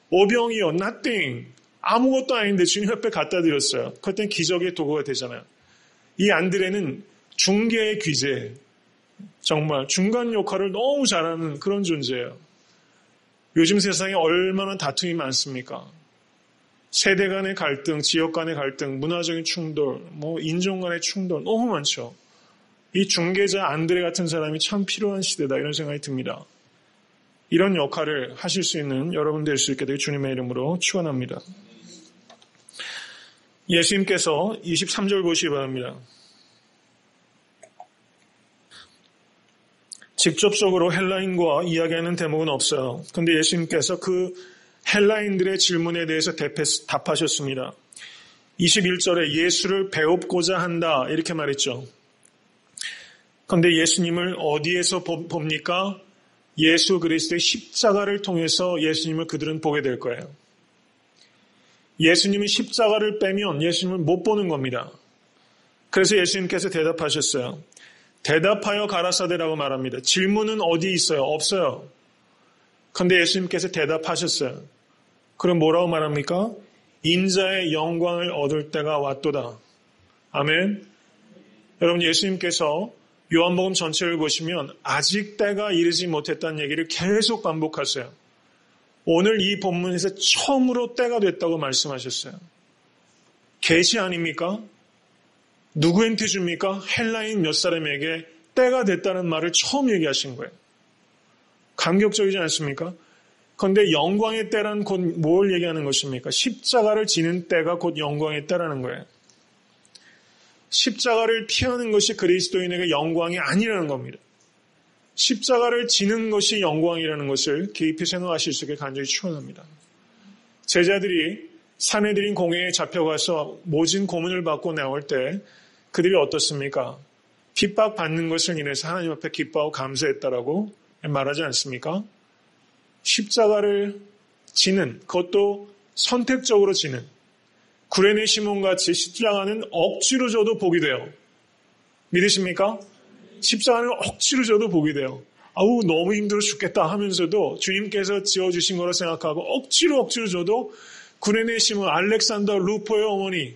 오병이요 nothing 아무것도 아닌데 주님 옆에 갖다 드렸어요. 그때 기적의 도구가 되잖아요. 이 안드레는 중개의 귀재 정말 중간 역할을 너무 잘하는 그런 존재예요. 요즘 세상에 얼마나 다툼이 많습니까? 세대 간의 갈등, 지역 간의 갈등, 문화적인 충돌, 인종 간의 충돌 너무 많죠. 이 중개자 안드레 같은 사람이 참 필요한 시대다 이런 생각이 듭니다. 이런 역할을 하실 수 있는 여러분 될 수 있게 되길 주님의 이름으로 축원합니다. 예수님께서 23절 보시기 바랍니다. 직접적으로 헬라인과 이야기하는 대목은 없어요. 그런데 예수님께서 그 헬라인들의 질문에 대해서 답하셨습니다. 21절에 예수를 배웁고자 한다 이렇게 말했죠. 그런데 예수님을 어디에서 봅니까? 예수 그리스도의 십자가를 통해서 예수님을 그들은 보게 될 거예요. 예수님이 십자가를 빼면 예수님을 못 보는 겁니다. 그래서 예수님께서 대답하셨어요. 대답하여 가라사대라고 말합니다. 질문은 어디 있어요? 없어요. 그런데 예수님께서 대답하셨어요. 그럼 뭐라고 말합니까? 인자의 영광을 얻을 때가 왔도다. 아멘. 여러분 예수님께서 요한복음 전체를 보시면 아직 때가 이르지 못했다는 얘기를 계속 반복하세요. 오늘 이 본문에서 처음으로 때가 됐다고 말씀하셨어요. 계시 아닙니까? 누구한테 줍니까? 헬라인 몇 사람에게 때가 됐다는 말을 처음 얘기하신 거예요. 감격적이지 않습니까? 그런데 영광의 때란 곧 뭘 얘기하는 것입니까? 십자가를 지는 때가 곧 영광의 때라는 거예요. 십자가를 피하는 것이 그리스도인에게 영광이 아니라는 겁니다. 십자가를 지는 것이 영광이라는 것을 깊이 생각하실 수 있게 간절히 축원합니다. 제자들이 사내들인 공회에 잡혀가서 모진 고문을 받고 나올 때 그들이 어떻습니까? 핍박받는 것을 인해서 하나님 앞에 기뻐하고 감사했다라고 말하지 않습니까? 십자가를 지는, 그것도 선택적으로 지는, 구레네 시몬같이 십자가는 억지로 져도 복이 돼요. 믿으십니까? 십자가는 억지로 져도 복이 돼요. 아우 너무 힘들어 죽겠다 하면서도 주님께서 지어주신 거라 생각하고 억지로 져도 구레네 시몬, 알렉산더 루포의 어머니,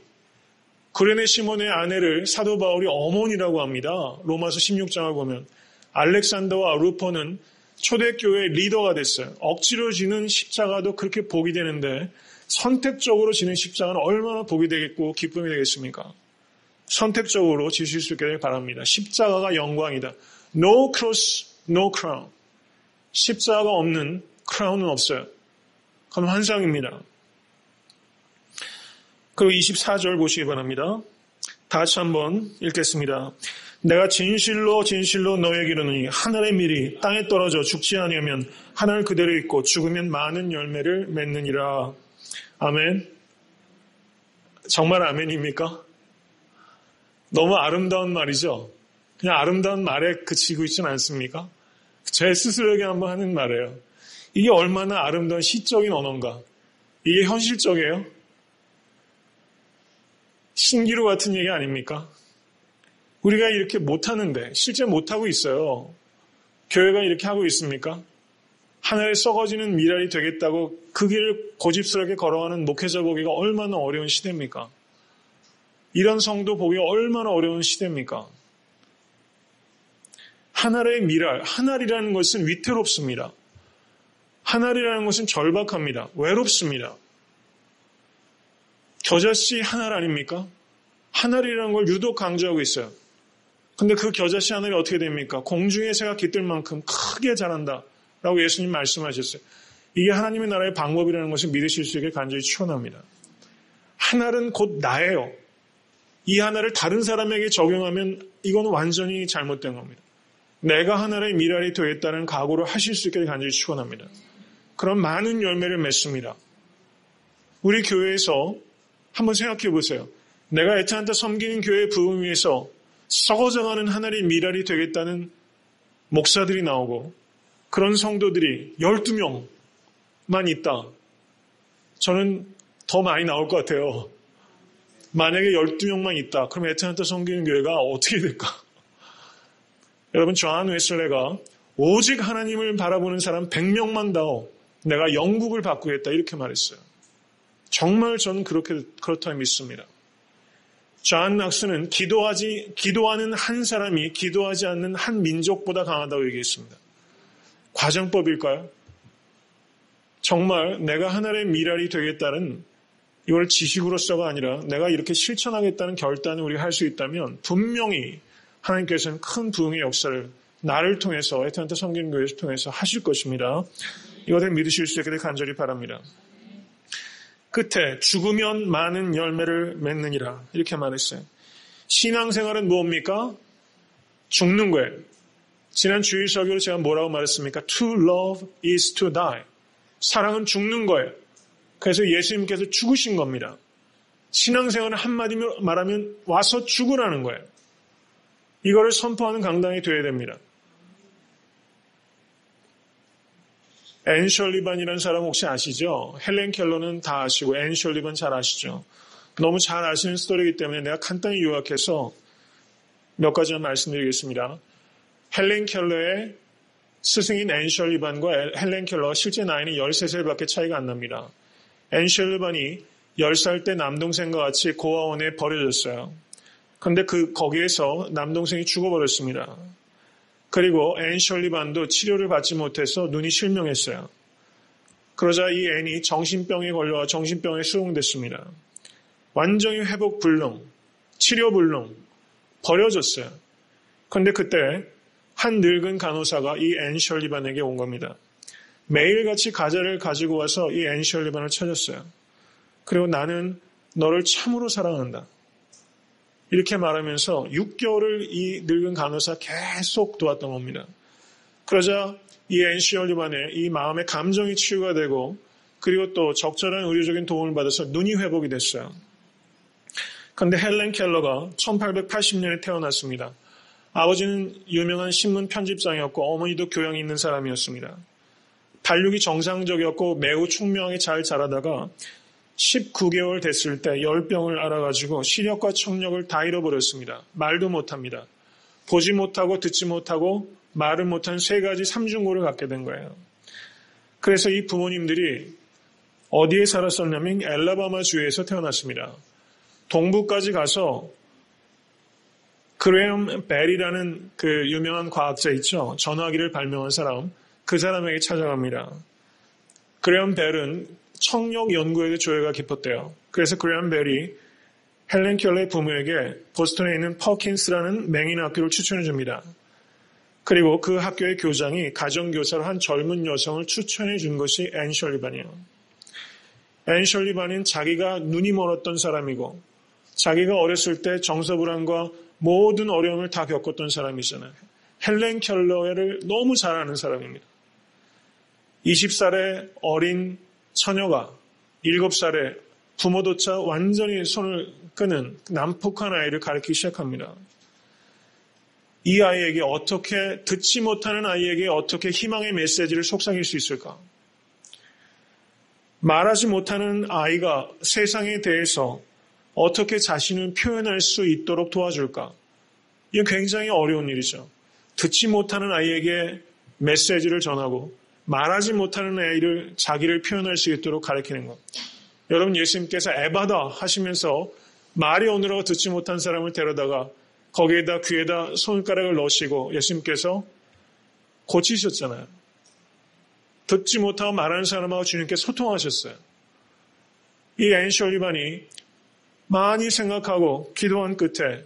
구레네 시몬의 아내를 사도 바울이 어머니라고 합니다. 로마서 16장을 보면 알렉산더와 루포는 초대교회의 리더가 됐어요. 억지로 지는 십자가도 그렇게 복이 되는데 선택적으로 지는 십자가는 얼마나 복이 되겠고 기쁨이 되겠습니까? 선택적으로 지실 수 있기를 바랍니다. 십자가가 영광이다. No cross, no crown. 십자가가 없는 크라운은 없어요. 그건 환상입니다. 그리고 24절 보시기 바랍니다. 다 같이 한번 읽겠습니다. 내가 진실로 너에게 이르노니 하늘의 밀이 땅에 떨어져 죽지 아니하면 하늘 그대로 있고 죽으면 많은 열매를 맺느니라. 아멘. 정말 아멘입니까? 너무 아름다운 말이죠. 그냥 아름다운 말에 그치고 있지는 않습니까? 제 스스로에게 한번 하는 말이에요. 이게 얼마나 아름다운 시적인 언어인가. 이게 현실적이에요? 신기루 같은 얘기 아닙니까? 우리가 이렇게 못하는데 실제 못하고 있어요. 교회가 이렇게 하고 있습니까? 하늘에 썩어지는 미랄이 되겠다고 그 길을 고집스럽게 걸어가는 목회자 보기가 얼마나 어려운 시대입니까? 이런 성도 보기가 얼마나 어려운 시대입니까? 하늘의 미랄, 하늘이라는 것은 위태롭습니다. 하늘이라는 것은 절박합니다. 외롭습니다. 겨자씨 하늘 아닙니까? 하늘이라는 걸 유독 강조하고 있어요. 근데 그 겨자씨 하늘이 어떻게 됩니까? 공중의 새가 깃들 만큼 크게 자란다 라고 예수님 말씀하셨어요. 이게 하나님의 나라의 방법이라는 것을 믿으실 수 있게 간절히 축원합니다. 하늘은 곧 나예요. 이 하늘을 다른 사람에게 적용하면 이건 완전히 잘못된 겁니다. 내가 하늘의 미랄이 되겠다는 각오를 하실 수 있게 간절히 축원합니다. 그럼 많은 열매를 맺습니다. 우리 교회에서 한번 생각해 보세요. 내가 애타한테 섬기는 교회의 부흥 위해서 썩어져가는 하늘의 미랄이 되겠다는 목사들이 나오고 그런 성도들이 12명만 있다. 저는 더 많이 나올 것 같아요. 만약에 12명만 있다. 그럼 애타한테 섬기는 교회가 어떻게 될까? 여러분, 존 웨슬레가 오직 하나님을 바라보는 사람 100명만 다오. 내가 영국을 바꾸겠다. 이렇게 말했어요. 정말 저는 그렇다 믿습니다. 존 낙스는 기도하는 한 사람이 기도하지 않는 한 민족보다 강하다고 얘기했습니다. 과정법일까요? 정말 내가 하늘의 미랄이 되겠다는 이걸 지식으로서가 아니라 내가 이렇게 실천하겠다는 결단을 우리가 할 수 있다면 분명히 하나님께서는 큰 부흥의 역사를 나를 통해서 애타한테 섬기는 교회를 통해서 하실 것입니다. 이것을 믿으실 수 있게 간절히 바랍니다. 끝에 죽으면 많은 열매를 맺느니라 이렇게 말했어요. 신앙생활은 뭡니까? 죽는 거예요. 지난 주일 설교로 제가 뭐라고 말했습니까? To love is to die. 사랑은 죽는 거예요. 그래서 예수님께서 죽으신 겁니다. 신앙생활은 한마디로 말하면 와서 죽으라는 거예요. 이거를 선포하는 강당이 되어야 됩니다. 앤 셜리반이라는 사람 혹시 아시죠? 헬렌 켈러는 다 아시고 앤 셜리반 잘 아시죠? 너무 잘 아시는 스토리이기 때문에 내가 간단히 요약해서 몇 가지만 말씀드리겠습니다. 헬렌 켈러의 스승인 앤 셜리반과 헬렌 켈러가 실제 나이는 13살밖에 차이가 안 납니다. 앤 셜리반이 10살 때 남동생과 같이 고아원에 버려졌어요. 그런데 거기에서 남동생이 죽어버렸습니다. 그리고 앤 셜리반도 치료를 받지 못해서 눈이 실명했어요. 그러자 이 앤이 정신병에 걸려와 정신병에 수용됐습니다. 완전히 회복 불능, 치료 불능, 버려졌어요. 그런데 그때 한 늙은 간호사가 이 앤 셜리반에게 온 겁니다. 매일같이 과자를 가지고 와서 이 앤 셜리반을 찾았어요. 그리고 나는 너를 참으로 사랑한다. 이렇게 말하면서 6개월을 이 늙은 간호사 계속 도왔던 겁니다. 그러자 이 앤 셜리반의 이 마음의 감정이 치유가 되고 그리고 또 적절한 의료적인 도움을 받아서 눈이 회복이 됐어요. 그런데 헬렌 켈러가 1880년에 태어났습니다. 아버지는 유명한 신문 편집장이었고 어머니도 교양이 있는 사람이었습니다. 발육이 정상적이었고 매우 총명하게 잘 자라다가 19개월 됐을 때 열병을 앓아가지고 시력과 청력을 다 잃어버렸습니다. 말도 못합니다. 보지 못하고 듣지 못하고 말을 못한 세 가지 삼중고를 갖게 된 거예요. 그래서 이 부모님들이 어디에 살았었냐면 엘라바마 주에서 태어났습니다. 동부까지 가서 그레엄 벨이라는 그 유명한 과학자 있죠. 전화기를 발명한 사람, 그 사람에게 찾아갑니다. 그레엄 벨은 청력 연구에도 조예가 깊었대요. 그래서 그레엄 벨이 헬렌 켈러의 부모에게 보스턴에 있는 퍼킨스라는 맹인 학교를 추천해 줍니다. 그리고 그 학교의 교장이 가정교사로 한 젊은 여성을 추천해 준 것이 앤 셜리반이에요. 앤 셜리반은 자기가 눈이 멀었던 사람이고 자기가 어렸을 때 정서불안과 모든 어려움을 다 겪었던 사람이잖아요. 헬렌 켈러를 너무 잘 아는 사람입니다. 20살의 어린 처녀가 7살에 부모조차 완전히 손을 끄는 난폭한 아이를 가르치기 시작합니다. 이 아이에게 어떻게, 듣지 못하는 아이에게 어떻게 희망의 메시지를 속삭일 수 있을까? 말하지 못하는 아이가 세상에 대해서 어떻게 자신을 표현할 수 있도록 도와줄까? 이건 굉장히 어려운 일이죠. 듣지 못하는 아이에게 메시지를 전하고 말하지 못하는 아이를 자기를 표현할 수 있도록 가르치는 것. 여러분, 예수님께서 에바다 하시면서 말이 오느라고 듣지 못한 사람을 데려다가 거기에다 귀에다 손가락을 넣으시고 예수님께서 고치셨잖아요. 듣지 못하고 말하는 사람하고 주님께 소통하셨어요. 이 앤 셜리반이 많이 생각하고 기도한 끝에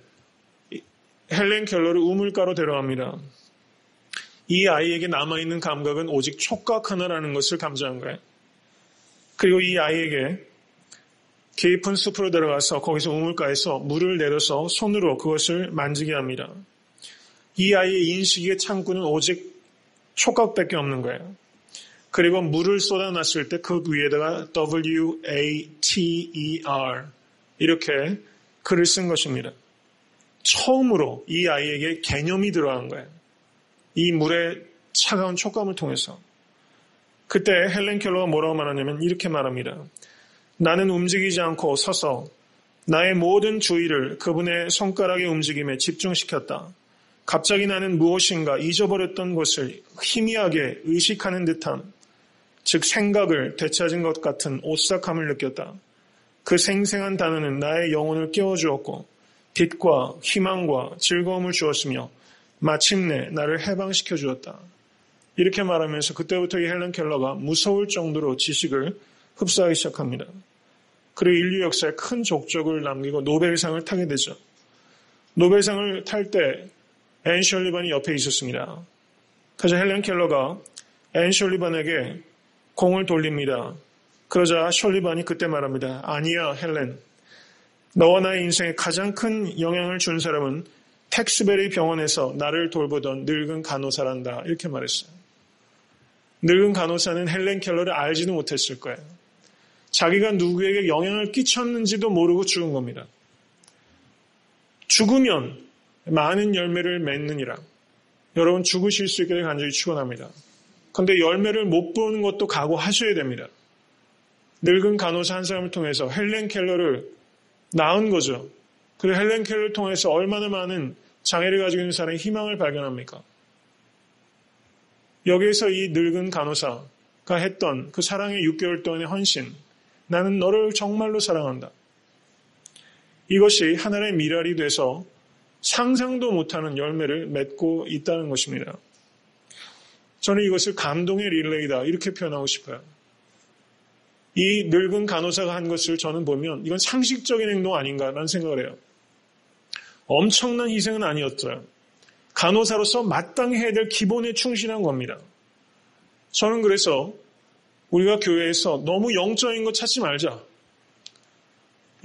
헬렌 켈러를 우물가로 데려갑니다. 이 아이에게 남아있는 감각은 오직 촉각 하나라는 것을 감지한 거예요. 그리고 이 아이에게 깊은 숲으로 들어가서 거기서 우물가에서 물을 내려서 손으로 그것을 만지게 합니다. 이 아이의 인식의 창구는 오직 촉각밖에 없는 거예요. 그리고 물을 쏟아놨을 때 그 위에다가 WATER 이렇게 글을 쓴 것입니다. 처음으로 이 아이에게 개념이 들어간 거예요. 이 물의 차가운 촉감을 통해서. 그때 헬렌 켈러가 뭐라고 말하냐면 이렇게 말합니다. 나는 움직이지 않고 서서 나의 모든 주의를 그분의 손가락의 움직임에 집중시켰다. 갑자기 나는 무엇인가 잊어버렸던 것을 희미하게 의식하는 듯한, 즉 생각을 되찾은 것 같은 오싹함을 느꼈다. 그 생생한 단어는 나의 영혼을 깨워주었고 빛과 희망과 즐거움을 주었으며 마침내 나를 해방시켜 주었다. 이렇게 말하면서 그때부터 이 헬렌 켈러가 무서울 정도로 지식을 흡수하기 시작합니다. 그리고 인류 역사에 큰 족적을 남기고 노벨상을 타게 되죠. 노벨상을 탈 때 앤 셜리반이 옆에 있었습니다. 그래서 헬렌 켈러가 앤 셜리반에게 공을 돌립니다. 그러자 셜리반이 그때 말합니다. 아니야, 헬렌. 너와 나의 인생에 가장 큰 영향을 준 사람은 텍스베리 병원에서 나를 돌보던 늙은 간호사란다. 이렇게 말했어요. 늙은 간호사는 헬렌 켈러를 알지도 못했을 거예요. 자기가 누구에게 영향을 끼쳤는지도 모르고 죽은 겁니다. 죽으면 많은 열매를 맺느니라. 여러분 죽으실 수 있기를 간절히 축원합니다. 그런데 열매를 못 보는 것도 각오하셔야 됩니다. 늙은 간호사 한 사람을 통해서 헬렌 켈러를 낳은 거죠. 그리고 헬렌 켈러를 통해서 얼마나 많은 장애를 가지고 있는 사람의 희망을 발견합니까? 여기에서 이 늙은 간호사가 했던 그 사랑의 6개월 동안의 헌신, 나는 너를 정말로 사랑한다. 이것이 하나의 미랄이 돼서 상상도 못하는 열매를 맺고 있다는 것입니다. 저는 이것을 감동의 릴레이다 이렇게 표현하고 싶어요. 이 늙은 간호사가 한 것을 저는 보면 이건 상식적인 행동 아닌가라는 생각을 해요. 엄청난 희생은 아니었어요. 간호사로서 마땅히 해야 될 기본에 충실한 겁니다. 저는 그래서 우리가 교회에서 너무 영적인 것 찾지 말자.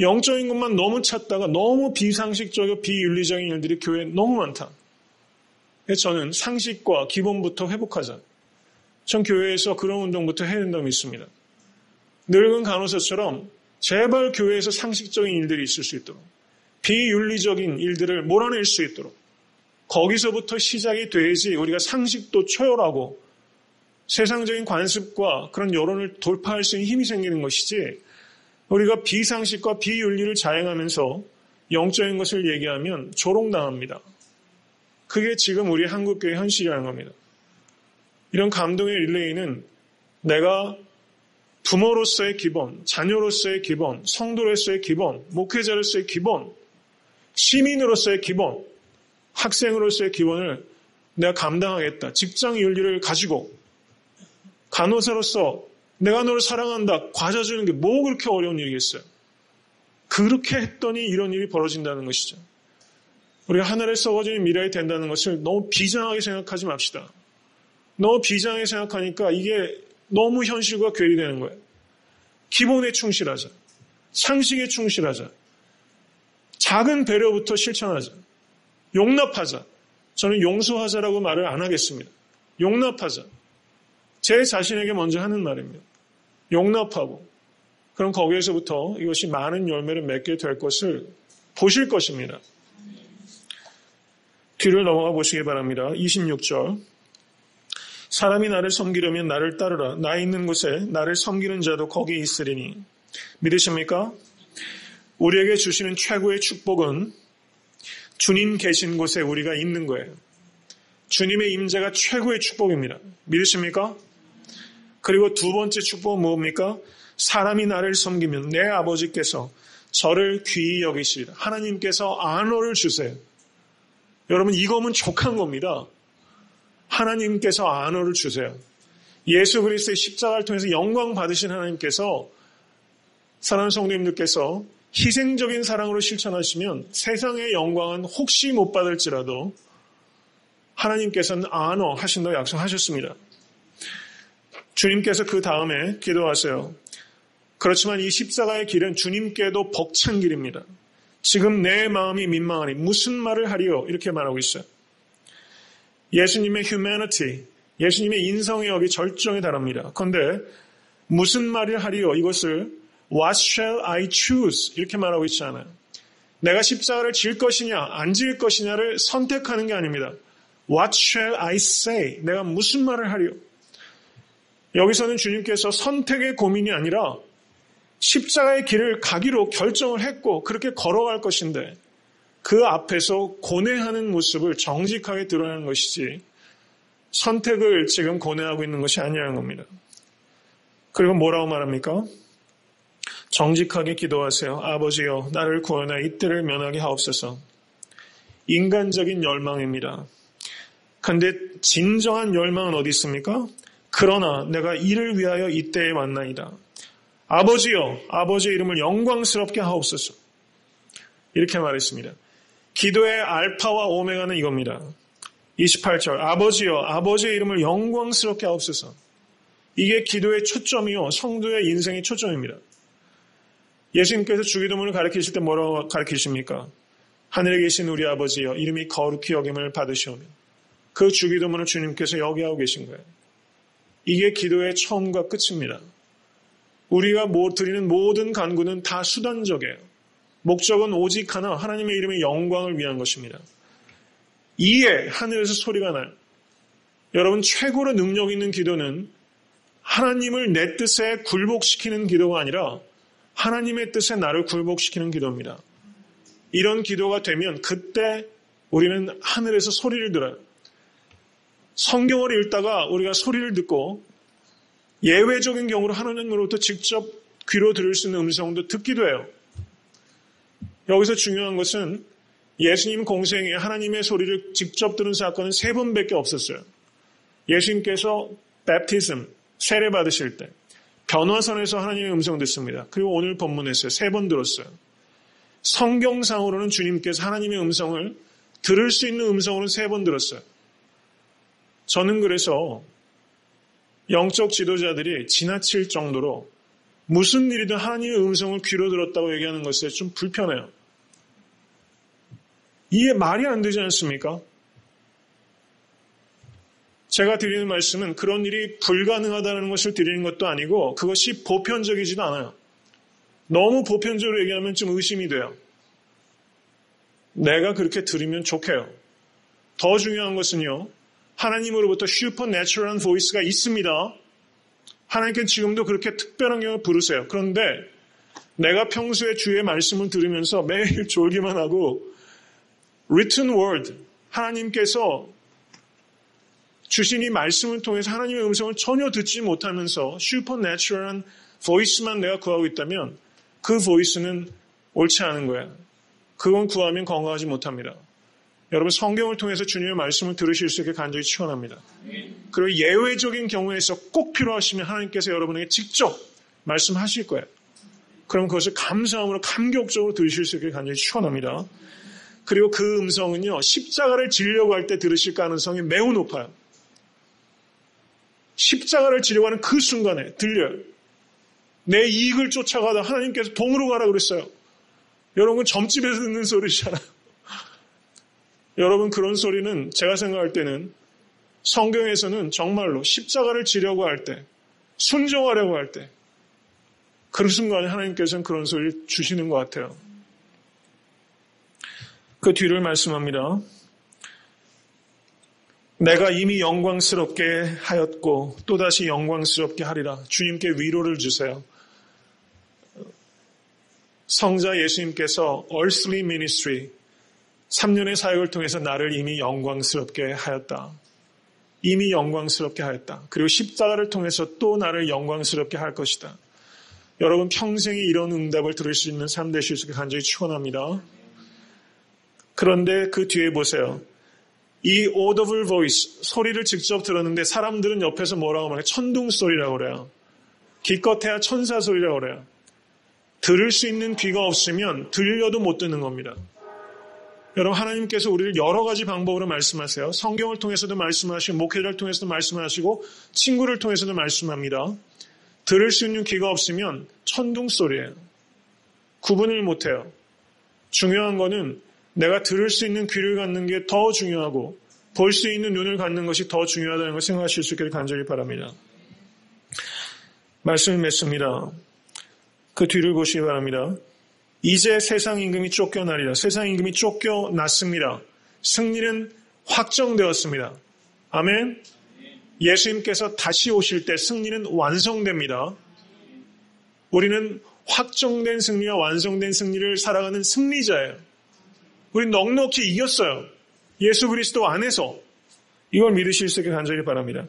영적인 것만 너무 찾다가 너무 비상식적이고 비윤리적인 일들이 교회에 너무 많다. 그래서 저는 상식과 기본부터 회복하자. 전 교회에서 그런 운동부터 해야 된다고 믿습니다. 늙은 간호사처럼 제발 교회에서 상식적인 일들이 있을 수 있도록, 비윤리적인 일들을 몰아낼 수 있도록, 거기서부터 시작이 돼야지 우리가 상식도 초월하고 세상적인 관습과 그런 여론을 돌파할 수 있는 힘이 생기는 것이지, 우리가 비상식과 비윤리를 자행하면서 영적인 것을 얘기하면 조롱당합니다. 그게 지금 우리 한국교회 현실이라는 겁니다. 이런 감동의 릴레이는 내가 부모로서의 기본, 자녀로서의 기본, 성도로서의 기본, 목회자로서의 기본, 시민으로서의 기본, 학생으로서의 기본을 내가 감당하겠다. 직장 윤리를 가지고 간호사로서 내가 너를 사랑한다. 과자 주는 게 뭐 그렇게 어려운 일이겠어요. 그렇게 했더니 이런 일이 벌어진다는 것이죠. 우리가 하늘에 썩어지는 미래가 된다는 것을 너무 비장하게 생각하지 맙시다. 너무 비장하게 생각하니까 이게 너무 현실과 괴리되는 거예요. 기본에 충실하자. 상식에 충실하자. 작은 배려부터 실천하자. 용납하자. 저는 용서하자라고 말을 안 하겠습니다. 용납하자. 제 자신에게 먼저 하는 말입니다. 용납하고, 그럼 거기에서부터 이것이 많은 열매를 맺게 될 것을 보실 것입니다. 뒤를 넘어가 보시기 바랍니다. 26절. 사람이 나를 섬기려면 나를 따르라. 나 있는 곳에 나를 섬기는 자도 거기 있으리니. 믿으십니까? 우리에게 주시는 최고의 축복은 주님 계신 곳에 우리가 있는 거예요. 주님의 임재가 최고의 축복입니다. 믿으십니까? 그리고 두 번째 축복은 뭡니까? 사람이 나를 섬기면 내 아버지께서 저를 귀히 여기시리라. 하나님께서 안어를 주세요. 여러분, 이거면 족한 겁니다. 하나님께서 안어를 주세요. 예수 그리스도의 십자가를 통해서 영광 받으신 하나님께서, 사랑하는 성도님들께서 희생적인 사랑으로 실천하시면 세상의 영광은 혹시 못 받을지라도 하나님께서는 안어 하신다고 약속하셨습니다. 주님께서 그 다음에 기도하세요. 그렇지만 이 십자가의 길은 주님께도 벅찬 길입니다. 지금 내 마음이 민망하니 무슨 말을 하리요? 이렇게 말하고 있어요. 예수님의 humanity, 예수님의 인성의역이 절정에 달합니다. 그런데 무슨 말을 하리요? 이것을 What shall I choose? 이렇게 말하고 있지 않아요. 내가 십자가를 질 것이냐 안 질 것이냐를 선택하는 게 아닙니다. What shall I say? 내가 무슨 말을 하리요? 여기서는 주님께서 선택의 고민이 아니라 십자가의 길을 가기로 결정을 했고 그렇게 걸어갈 것인데, 그 앞에서 고뇌하는 모습을 정직하게 드러내는 것이지 선택을 지금 고뇌하고 있는 것이 아니라는 겁니다. 그리고 뭐라고 말합니까? 정직하게 기도하세요. 아버지여, 나를 구원하여 이때를 면하게 하옵소서. 인간적인 열망입니다. 그런데 진정한 열망은 어디 있습니까? 그러나 내가 이를 위하여 이때에 왔나이다. 아버지여, 아버지의 이름을 영광스럽게 하옵소서. 이렇게 말했습니다. 기도의 알파와 오메가는 이겁니다. 28절, 아버지여, 아버지의 이름을 영광스럽게 하옵소서. 이게 기도의 초점이요, 성도의 인생의 초점입니다. 예수님께서 주기도문을 가르치실 때 뭐라고 가르치십니까? 하늘에 계신 우리 아버지여, 이름이 거룩히 여김을 받으시오며. 그 주기도문을 주님께서 여기 하고 계신 거예요. 이게 기도의 처음과 끝입니다. 우리가 드리는 모든 간구는 다 수단적이에요. 목적은 오직 하나, 하나님의 이름의 영광을 위한 것입니다. 이에 하늘에서 소리가 나요. 여러분, 최고로 능력 있는 기도는 하나님을 내 뜻에 굴복시키는 기도가 아니라 하나님의 뜻에 나를 굴복시키는 기도입니다. 이런 기도가 되면 그때 우리는 하늘에서 소리를 들어요. 성경을 읽다가 우리가 소리를 듣고 예외적인 경우로 하나님으로부터 직접 귀로 들을 수 있는 음성도 듣기도 해요. 여기서 중요한 것은 예수님 공생에 하나님의 소리를 직접 들은 사건은 3번밖에 없었어요. 예수님께서 베프티즘, 세례 받으실 때 변화선에서 하나님의 음성 듣습니다. 그리고 오늘 본문에서 3번 들었어요. 성경상으로는 주님께서 하나님의 음성을 들을 수 있는 음성으로는 3번 들었어요. 저는 그래서 영적 지도자들이 지나칠 정도로 무슨 일이든 하나님의 음성을 귀로 들었다고 얘기하는 것에 좀 불편해요. 이게 말이 안 되지 않습니까? 제가 드리는 말씀은 그런 일이 불가능하다는 것을 드리는 것도 아니고 그것이 보편적이지도 않아요. 너무 보편적으로 얘기하면 좀 의심이 돼요. 내가 그렇게 들으면 좋게요. 더 중요한 것은요. 하나님으로부터 슈퍼내추럴한 보이스가 있습니다. 하나님께는 지금도 그렇게 특별한 경우를 부르세요. 그런데 내가 평소에 주의 말씀을 들으면서 매일 졸기만 하고 written word, 하나님께서 주신 이 말씀을 통해서 하나님의 음성을 전혀 듣지 못하면서 슈퍼내추럴한 보이스만 내가 구하고 있다면 그 보이스는 옳지 않은 거야. 그건 구하면 건강하지 못합니다. 여러분 성경을 통해서 주님의 말씀을 들으실 수 있게 간절히 축원합니다. 그리고 예외적인 경우에서 꼭 필요하시면 하나님께서 여러분에게 직접 말씀하실 거예요. 그럼 그것을 감사함으로 감격적으로 들으실 수 있게 간절히 축원합니다. 그리고 그 음성은요. 십자가를 지려고 할 때 들으실 가능성이 매우 높아요. 십자가를 지려고 하는 그 순간에 들려요. 내 이익을 쫓아가다 하나님께서 동으로 가라 그랬어요. 여러분 점집에서 듣는 소리잖아요. 여러분 그런 소리는 제가 생각할 때는 성경에서는 정말로 십자가를 지려고 할 때, 순종하려고 할 때 그 순간에 하나님께서는 그런 소리를 주시는 것 같아요. 그 뒤를 말씀합니다. 내가 이미 영광스럽게 하였고 또다시 영광스럽게 하리라. 주님께 위로를 주세요. 성자 예수님께서 earthly ministry 3년의 사역을 통해서 나를 이미 영광스럽게 하였다. 이미 영광스럽게 하였다. 그리고 십자가를 통해서 또 나를 영광스럽게 할 것이다. 여러분 평생에 이런 응답을 들을 수 있는 삶 되실 수 있게 간절히 축원합니다. 그런데 그 뒤에 보세요. 이 audible voice, 소리를 직접 들었는데 사람들은 옆에서 뭐라고 말해요? 천둥 소리라고 그래요. 기껏해야 천사 소리라고 그래요. 들을 수 있는 귀가 없으면 들려도 못 듣는 겁니다. 여러분 하나님께서 우리를 여러 가지 방법으로 말씀하세요. 성경을 통해서도 말씀하시고 목회자를 통해서도 말씀하시고 친구를 통해서도 말씀합니다. 들을 수 있는 귀가 없으면 천둥 소리예요. 구분을 못해요. 중요한 거는 내가 들을 수 있는 귀를 갖는 게 더 중요하고 볼 수 있는 눈을 갖는 것이 더 중요하다는 걸 생각하실 수 있기를 간절히 바랍니다. 말씀을 맺습니다. 그 뒤를 보시기 바랍니다. 이제 세상 임금이 쫓겨나리라. 세상 임금이 쫓겨났습니다. 승리는 확정되었습니다. 아멘. 예수님께서 다시 오실 때 승리는 완성됩니다. 우리는 확정된 승리와 완성된 승리를 살아가는 승리자예요. 우린 넉넉히 이겼어요. 예수 그리스도 안에서. 이걸 믿으실 수 있게 간절히 바랍니다.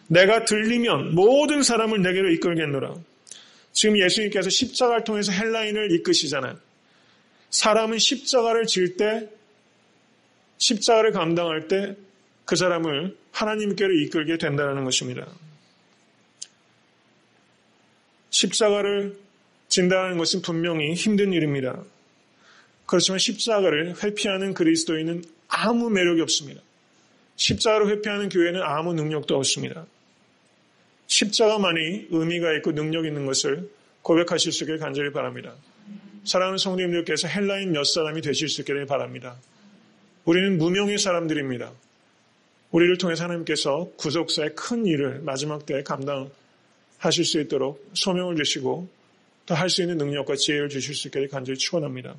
내가 들리면 모든 사람을 내게로 이끌겠노라. 지금 예수님께서 십자가를 통해서 헬라인을 이끄시잖아요. 사람은 십자가를 질 때, 십자가를 감당할 때 그 사람을 하나님께로 이끌게 된다는 것입니다. 십자가를 진다는 것은 분명히 힘든 일입니다. 그렇지만 십자가를 회피하는 그리스도인은 아무 매력이 없습니다. 십자가를 회피하는 교회는 아무 능력도 없습니다. 십자가만이 의미가 있고 능력 있는 것을 고백하실 수 있기를 간절히 바랍니다. 사랑하는 성도님들께서 헬라인 몇 사람이 되실 수 있기를 바랍니다. 우리는 무명의 사람들입니다. 우리를 통해서 하나님께서 구속사의 큰 일을 마지막 때에 감당하실 수 있도록 소명을 주시고 또 할 수 있는 능력과 지혜를 주실 수 있기를 간절히 축원합니다.